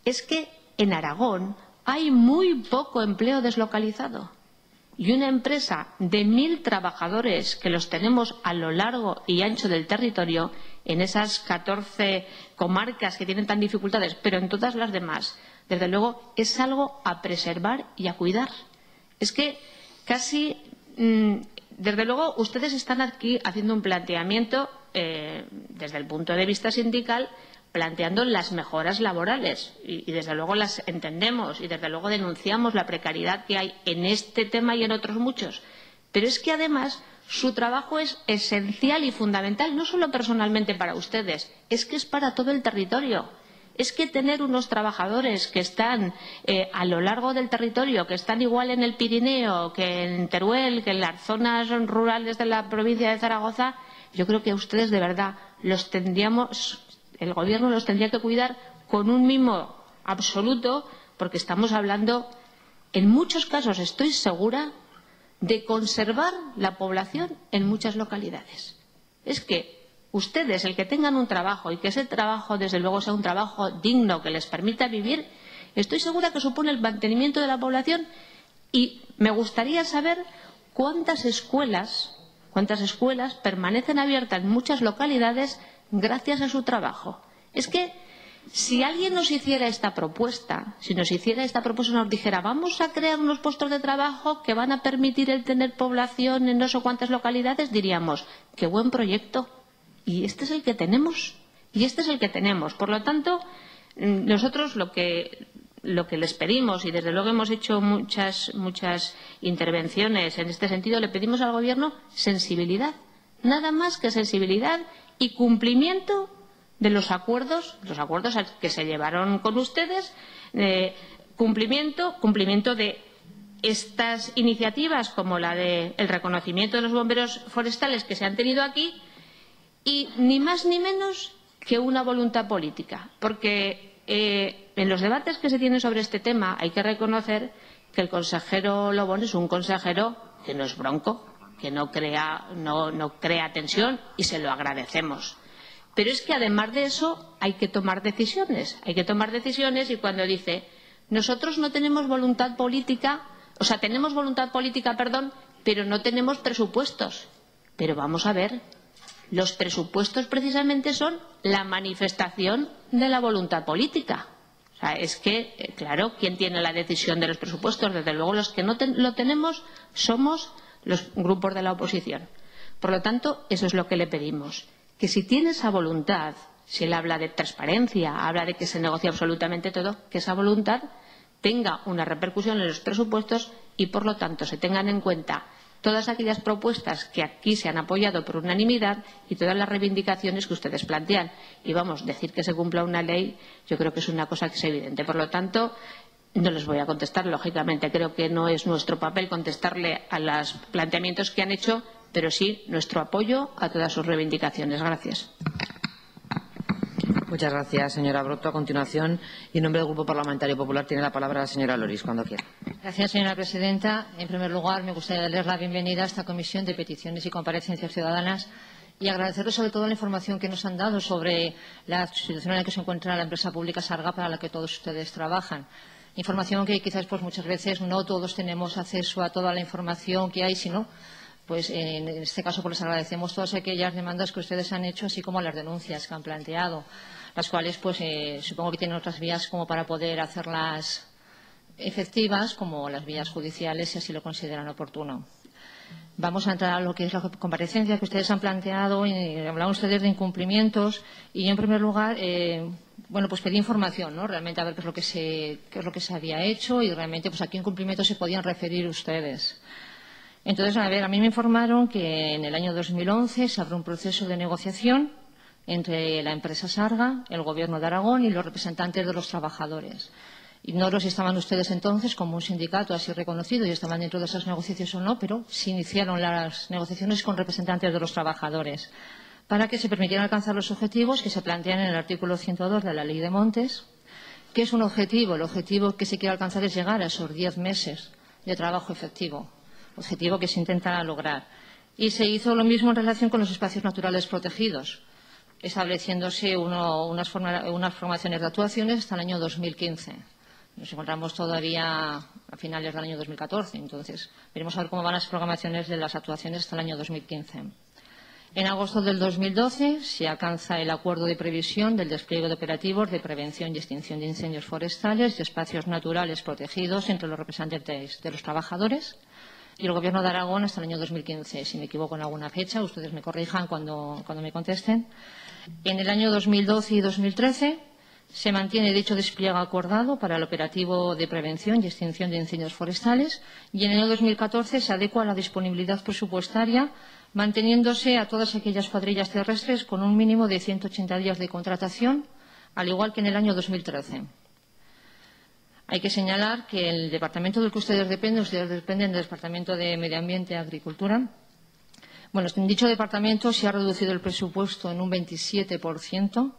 Speaker 8: Es que en Aragón hay muy poco empleo deslocalizado, y una empresa de 1.000 trabajadores que los tenemos a lo largo y ancho del territorio, en esas 14 comarcas que tienen tan dificultades, pero en todas las demás, desde luego es algo a preservar y a cuidar. Es que casi, desde luego, ustedes están aquí haciendo un planteamiento desde el punto de vista sindical, planteando las mejoras laborales, y desde luego las entendemos, y desde luego denunciamos la precariedad que hay en este tema y en otros muchos. Pero es que además su trabajo es esencial y fundamental, no solo personalmente para ustedes, es que es para todo el territorio. Es que tener unos trabajadores que están a lo largo del territorio, que están igual en el Pirineo que en Teruel, que en las zonas rurales de la provincia de Zaragoza, yo creo que ustedes de verdad el Gobierno los tendría que cuidar con un mimo absoluto, porque estamos hablando, en muchos casos estoy segura, de conservar la población en muchas localidades. Es que ustedes, el que tengan un trabajo y que ese trabajo, desde luego, sea un trabajo digno que les permita vivir, estoy segura que supone el mantenimiento de la población, y me gustaría saber cuántas escuelas permanecen abiertas en muchas localidades gracias a su trabajo. Es que si alguien nos hiciera esta propuesta, nos dijera vamos a crear unos puestos de trabajo que van a permitir el tener población en no sé cuántas localidades, diríamos, qué buen proyecto. Y este es el que tenemos. Por lo tanto, nosotros lo que les pedimos, y desde luego hemos hecho muchas intervenciones en este sentido, le pedimos al Gobierno sensibilidad. Nada más que sensibilidad y cumplimiento de los acuerdos que se llevaron con ustedes, cumplimiento de estas iniciativas como la del reconocimiento de los bomberos forestales que se han tenido aquí, y ni más ni menos que una voluntad política, porque en los debates que se tienen sobre este tema hay que reconocer que el consejero Lobón es un consejero que no es bronco, que no crea tensión, y se lo agradecemos. Pero es que además de eso hay que tomar decisiones, y cuando dice nosotros no tenemos voluntad política, tenemos voluntad política, pero no tenemos presupuestos. Pero vamos a ver, los presupuestos precisamente son la manifestación de la voluntad política. O sea, es que, claro, ¿quién tiene la decisión de los presupuestos? Desde luego, los que no lo tenemos somos los grupos de la oposición. Por lo tanto, eso es lo que le pedimos. Que si tiene esa voluntad, si él habla de transparencia, habla de que se negocia absolutamente todo, que esa voluntad tenga una repercusión en los presupuestos y, por lo tanto, se tengan en cuenta todas aquellas propuestas que aquí se han apoyado por unanimidad y todas las reivindicaciones que ustedes plantean. Y vamos, decir que se cumpla una ley, yo creo que es una cosa que es evidente. Por lo tanto, no les voy a contestar, lógicamente. Creo que no es nuestro papel contestarle a los planteamientos que han hecho, pero sí nuestro apoyo a todas sus reivindicaciones. Gracias.
Speaker 1: Muchas gracias, señora Broto. A continuación, y en nombre del Grupo Parlamentario Popular, tiene la palabra la señora Loris, cuando quiera.
Speaker 9: Gracias, señora presidenta. En primer lugar, me gustaría darles la bienvenida a esta Comisión de Peticiones y Comparecencias Ciudadanas y agradecerles sobre todo la información que nos han dado sobre la situación en la que se encuentra la empresa pública Sarga, para la que todos ustedes trabajan. Información que quizás pues muchas veces no todos tenemos acceso a toda la información que hay, sino pues en este caso pues les agradecemos todas aquellas demandas que ustedes han hecho, así como las denuncias que han planteado, las cuales pues supongo que tienen otras vías como para poder hacerlas efectivas, como las vías judiciales, si así lo consideran oportuno. Vamos a entrar a lo que es la comparecencia que ustedes han planteado. Hablaban ustedes de incumplimientos y yo, en primer lugar, bueno, pues pedí información, ¿no? Realmente a ver qué es lo que se había hecho y realmente pues a qué incumplimientos se podían referir ustedes. Entonces, a ver, a mí me informaron que en el año 2011 se abrió un proceso de negociación entre la empresa Sarga, el Gobierno de Aragón y los representantes de los trabajadores. Ignoro si estaban ustedes entonces como un sindicato así reconocido y estaban dentro de esas negociaciones o no, pero se iniciaron las negociaciones con representantes de los trabajadores para que se permitieran alcanzar los objetivos que se plantean en el artículo 102 de la Ley de Montes. ¿Qué es un objetivo? El objetivo que se quiere alcanzar es llegar a esos 10 meses de trabajo efectivo, objetivo que se intenta lograr. Y se hizo lo mismo en relación con los espacios naturales protegidos, estableciéndose unas formaciones de actuaciones hasta el año 2015. Nos encontramos todavía a finales del año 2014, entonces veremos a ver cómo van las programaciones de las actuaciones hasta el año 2015. En agosto del 2012 se alcanza el acuerdo de previsión del despliegue de operativos de prevención y extinción de incendios forestales y espacios naturales protegidos entre los representantes de los trabajadores y el Gobierno de Aragón hasta el año 2015. Si me equivoco en alguna fecha, ustedes me corrijan cuando me contesten. En el año 2012 y 2013 se mantiene dicho despliegue acordado para el operativo de prevención y extinción de incendios forestales y en el año 2014 se adecua la disponibilidad presupuestaria manteniéndose a todas aquellas cuadrillas terrestres con un mínimo de 180 días de contratación, al igual que en el año 2013. Hay que señalar que el departamento del que ustedes dependen del Departamento de Medio Ambiente y Agricultura. Bueno, en dicho departamento se ha reducido el presupuesto en un 27%,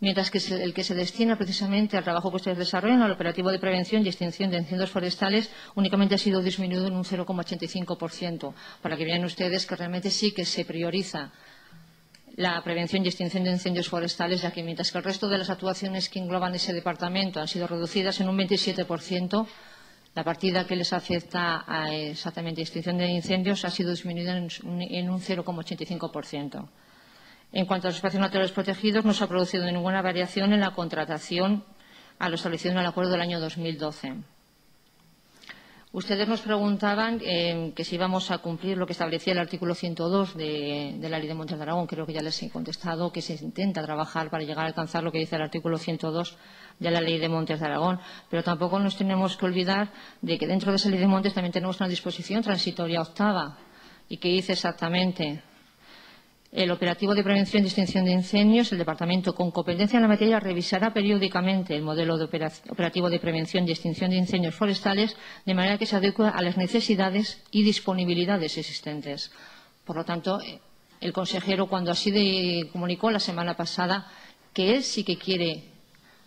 Speaker 9: mientras que el que se destina precisamente al trabajo que ustedes desarrollan, al operativo de prevención y extinción de incendios forestales, únicamente ha sido disminuido en un 0,85%, para que vean ustedes que realmente sí que se prioriza la prevención y extinción de incendios forestales, ya que mientras que el resto de las actuaciones que engloban ese departamento han sido reducidas en un 27%, la partida que les afecta a exactamente extinción de incendios ha sido disminuida en un 0,85%. En cuanto a los espacios naturales protegidos, no se ha producido ninguna variación en la contratación a lo establecido en el acuerdo del año 2012. Ustedes nos preguntaban que si íbamos a cumplir lo que establecía el artículo 102 de la Ley de Montes de Aragón. Creo que ya les he contestado que se intenta trabajar para llegar a alcanzar lo que dice el artículo 102 de la Ley de Montes de Aragón. Pero tampoco nos tenemos que olvidar de que dentro de esa Ley de Montes también tenemos una disposición transitoria octava y que dice exactamente: el operativo de prevención y extinción de incendios, el Departamento con competencia en la materia revisará periódicamente el modelo de operativo de prevención y extinción de incendios forestales de manera que se adecue a las necesidades y disponibilidades existentes. Por lo tanto, el consejero, cuando así comunicó la semana pasada que él sí que quiere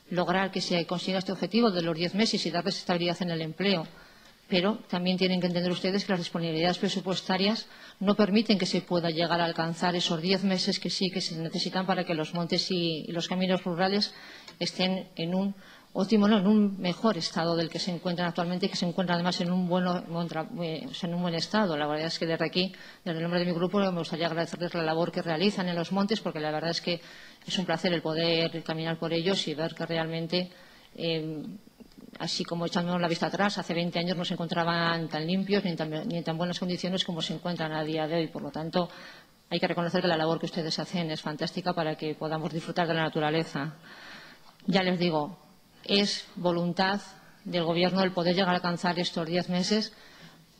Speaker 9: lograr que se consiga este objetivo de los 10 meses y darles estabilidad en el empleo, pero también tienen que entender ustedes que las disponibilidades presupuestarias no permiten que se pueda llegar a alcanzar esos 10 meses que sí que se necesitan para que los montes y los caminos rurales estén en un óptimo, no, en un mejor estado del que se encuentran actualmente, y que se encuentran además en un buen estado. La verdad es que desde aquí, desde el nombre de mi grupo, me gustaría agradecerles la labor que realizan en los montes, porque la verdad es que es un placer el poder caminar por ellos y ver que realmente, así como echándonos la vista atrás, hace 20 años no se encontraban tan limpios ni en tan buenas condiciones como se encuentran a día de hoy. Por lo tanto, hay que reconocer que la labor que ustedes hacen es fantástica para que podamos disfrutar de la naturaleza. Ya les digo, es voluntad del Gobierno el poder llegar a alcanzar estos 10 meses,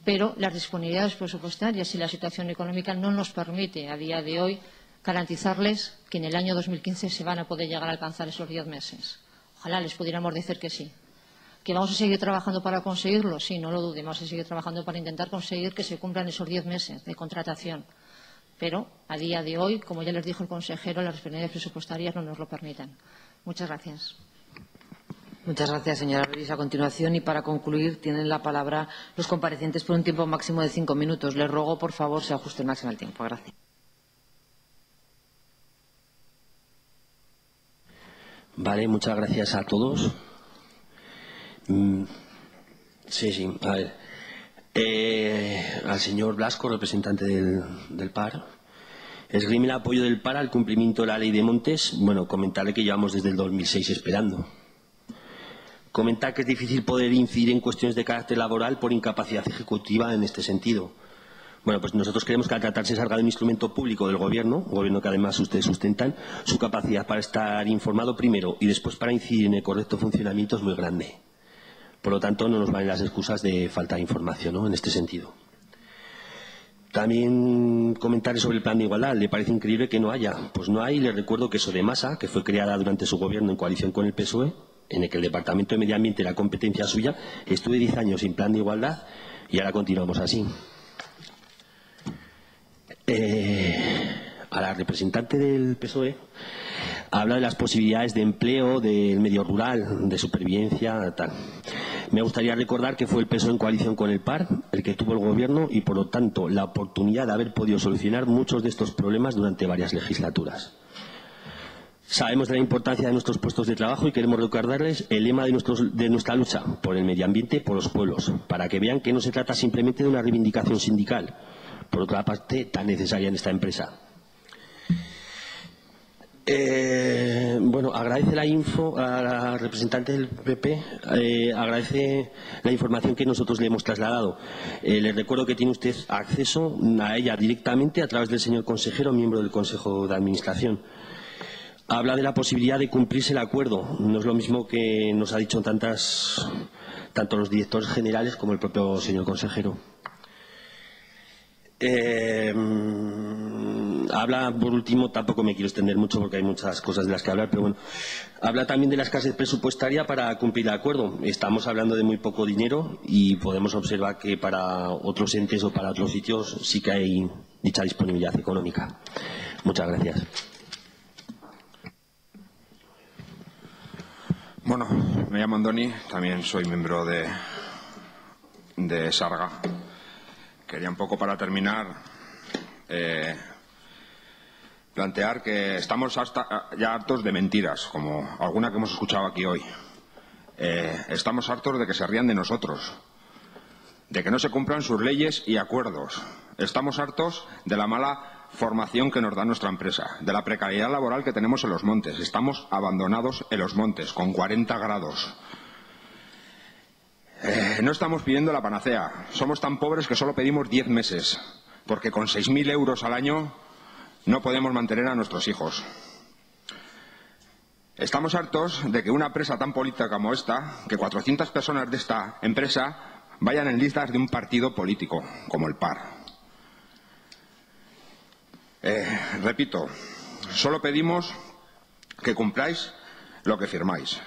Speaker 9: pero las disponibilidades presupuestarias y la situación económica no nos permite a día de hoy garantizarles que en el año 2015 se van a poder llegar a alcanzar esos 10 meses. Ojalá les pudiéramos decir que sí. ¿Que vamos a seguir trabajando para conseguirlo? Sí, no lo dude, vamos a seguir trabajando para intentar conseguir que se cumplan esos 10 meses de contratación. Pero a día de hoy, como ya les dijo el consejero, las disponibilidades presupuestarias no nos lo permiten. Muchas gracias.
Speaker 1: Muchas gracias, señora Reyes. A continuación, y para concluir, tienen la palabra los comparecientes por un tiempo máximo de 5 minutos. Les ruego, por favor, se ajuste el máximo al tiempo. Gracias.
Speaker 4: Vale, muchas gracias a todos. Sí, a ver. Al señor Blasco, representante del PAR. Esgrime el apoyo del PAR al cumplimiento de la ley de montes. Bueno, comentarle que llevamos desde el 2006 esperando. Comentar que es difícil poder incidir en cuestiones de carácter laboral por incapacidad ejecutiva en este sentido. Bueno, pues nosotros creemos que al tratarse de un instrumento público del Gobierno, gobierno que además ustedes sustentan, su capacidad para estar informado primero y después para incidir en el correcto funcionamiento es muy grande. Por lo tanto, no nos valen las excusas de falta de información, ¿no?, en este sentido. También comentar sobre el plan de igualdad. ¿Le parece increíble que no haya? Pues no hay. Les recuerdo que Sodemasa, que fue creada durante su gobierno en coalición con el PSOE, en el que el Departamento de Medio Ambiente era competencia suya, estuve 10 años sin plan de igualdad y ahora continuamos así. A la representante del PSOE habla de las posibilidades de empleo del medio rural, de supervivencia, tal. Me gustaría recordar que fue el PSOE en coalición con el PAR el que tuvo el gobierno y, por lo tanto, la oportunidad de haber podido solucionar muchos de estos problemas durante varias legislaturas. Sabemos de la importancia de nuestros puestos de trabajo y queremos recordarles el lema de nuestra lucha por el medio ambiente, por los pueblos, para que vean que no se trata simplemente de una reivindicación sindical, por otra parte, tan necesaria en esta empresa. Bueno, agradece la info a la representante del PP, agradece la información que nosotros le hemos trasladado. Les recuerdo que tiene usted acceso a ella directamente a través del señor consejero, miembro del Consejo de Administración. Habla de la posibilidad de cumplirse el acuerdo. No es lo mismo que nos ha dicho tanto los directores generales como el propio señor consejero. Habla, por último, tampoco me quiero extender mucho porque hay muchas cosas de las que hablar, pero bueno, habla también de la escasez presupuestaria para cumplir el acuerdo. Estamos hablando de muy poco dinero y podemos observar que para otros entes o para otros sitios sí que hay dicha disponibilidad económica. Muchas gracias.
Speaker 10: Bueno, me llamo Andoni, también soy miembro de Sarga. Quería un poco, para terminar, plantear que estamos ya hartos de mentiras, como alguna que hemos escuchado aquí hoy. Estamos hartos de que se rían de nosotros, de que no se cumplan sus leyes y acuerdos. Estamos hartos de la mala formación que nos da nuestra empresa, de la precariedad laboral que tenemos en los montes. Estamos abandonados en los montes, con 40 grados. No estamos pidiendo la panacea. Somos tan pobres que solo pedimos 10 meses, porque con 6.000 euros al año no podemos mantener a nuestros hijos. Estamos hartos de que una empresa tan política como esta, que 400 personas de esta empresa vayan en listas de un partido político, como el PAR. Repito, solo pedimos que cumpláis lo que firmáis.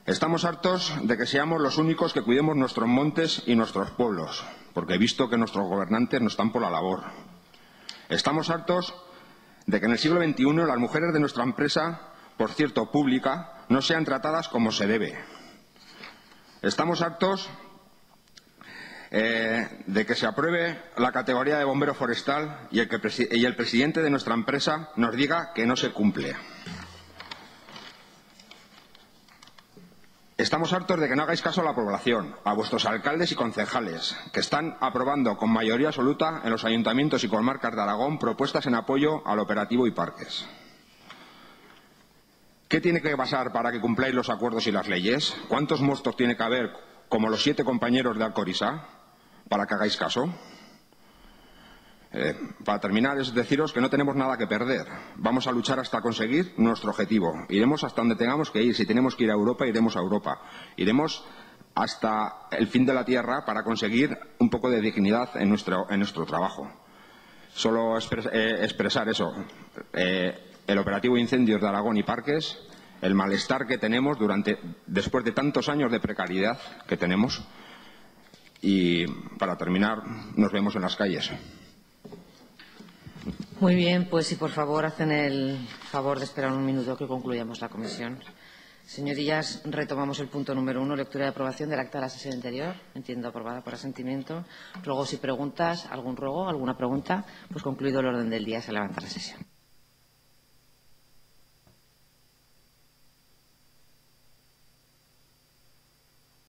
Speaker 10: Estamos hartos de que seamos los únicos que cuidemos nuestros montes y nuestros pueblos, porque he visto que nuestros gobernantes no están por la labor. Estamos hartos de que en el siglo XXI las mujeres de nuestra empresa, por cierto pública, no sean tratadas como se debe. Estamos hartos de que se apruebe la categoría de bombero forestal y el presidente de nuestra empresa nos diga que no se cumple. Estamos hartos de que no hagáis caso a la población, a vuestros alcaldes y concejales, que están aprobando con mayoría absoluta en los ayuntamientos y comarcas de Aragón propuestas en apoyo al operativo y parques. ¿Qué tiene que pasar para que cumpláis los acuerdos y las leyes? ¿Cuántos muertos tiene que haber, como los 7 compañeros de Alcorizá, para que hagáis caso? Para terminar, es deciros que no tenemos nada que perder. Vamos a luchar hasta conseguir nuestro objetivo. Iremos hasta donde tengamos que ir. Si tenemos que ir a Europa, iremos a Europa. Iremos hasta el fin de la tierra para conseguir un poco de dignidad en nuestro trabajo. Solo expresar eso. El operativo Incendios de Aragón y Parques, el malestar que tenemos después de tantos años de precariedad que tenemos. Y para terminar, nos vemos en las calles.
Speaker 1: Muy bien, pues si por favor hacen el favor de esperar un minuto que concluyamos la comisión. Señorías, retomamos el punto número 1, lectura de aprobación del acta de la sesión anterior. Entiendo aprobada por asentimiento. Ruego si preguntas, algún ruego, alguna pregunta, pues concluido el orden del día, se levanta la sesión.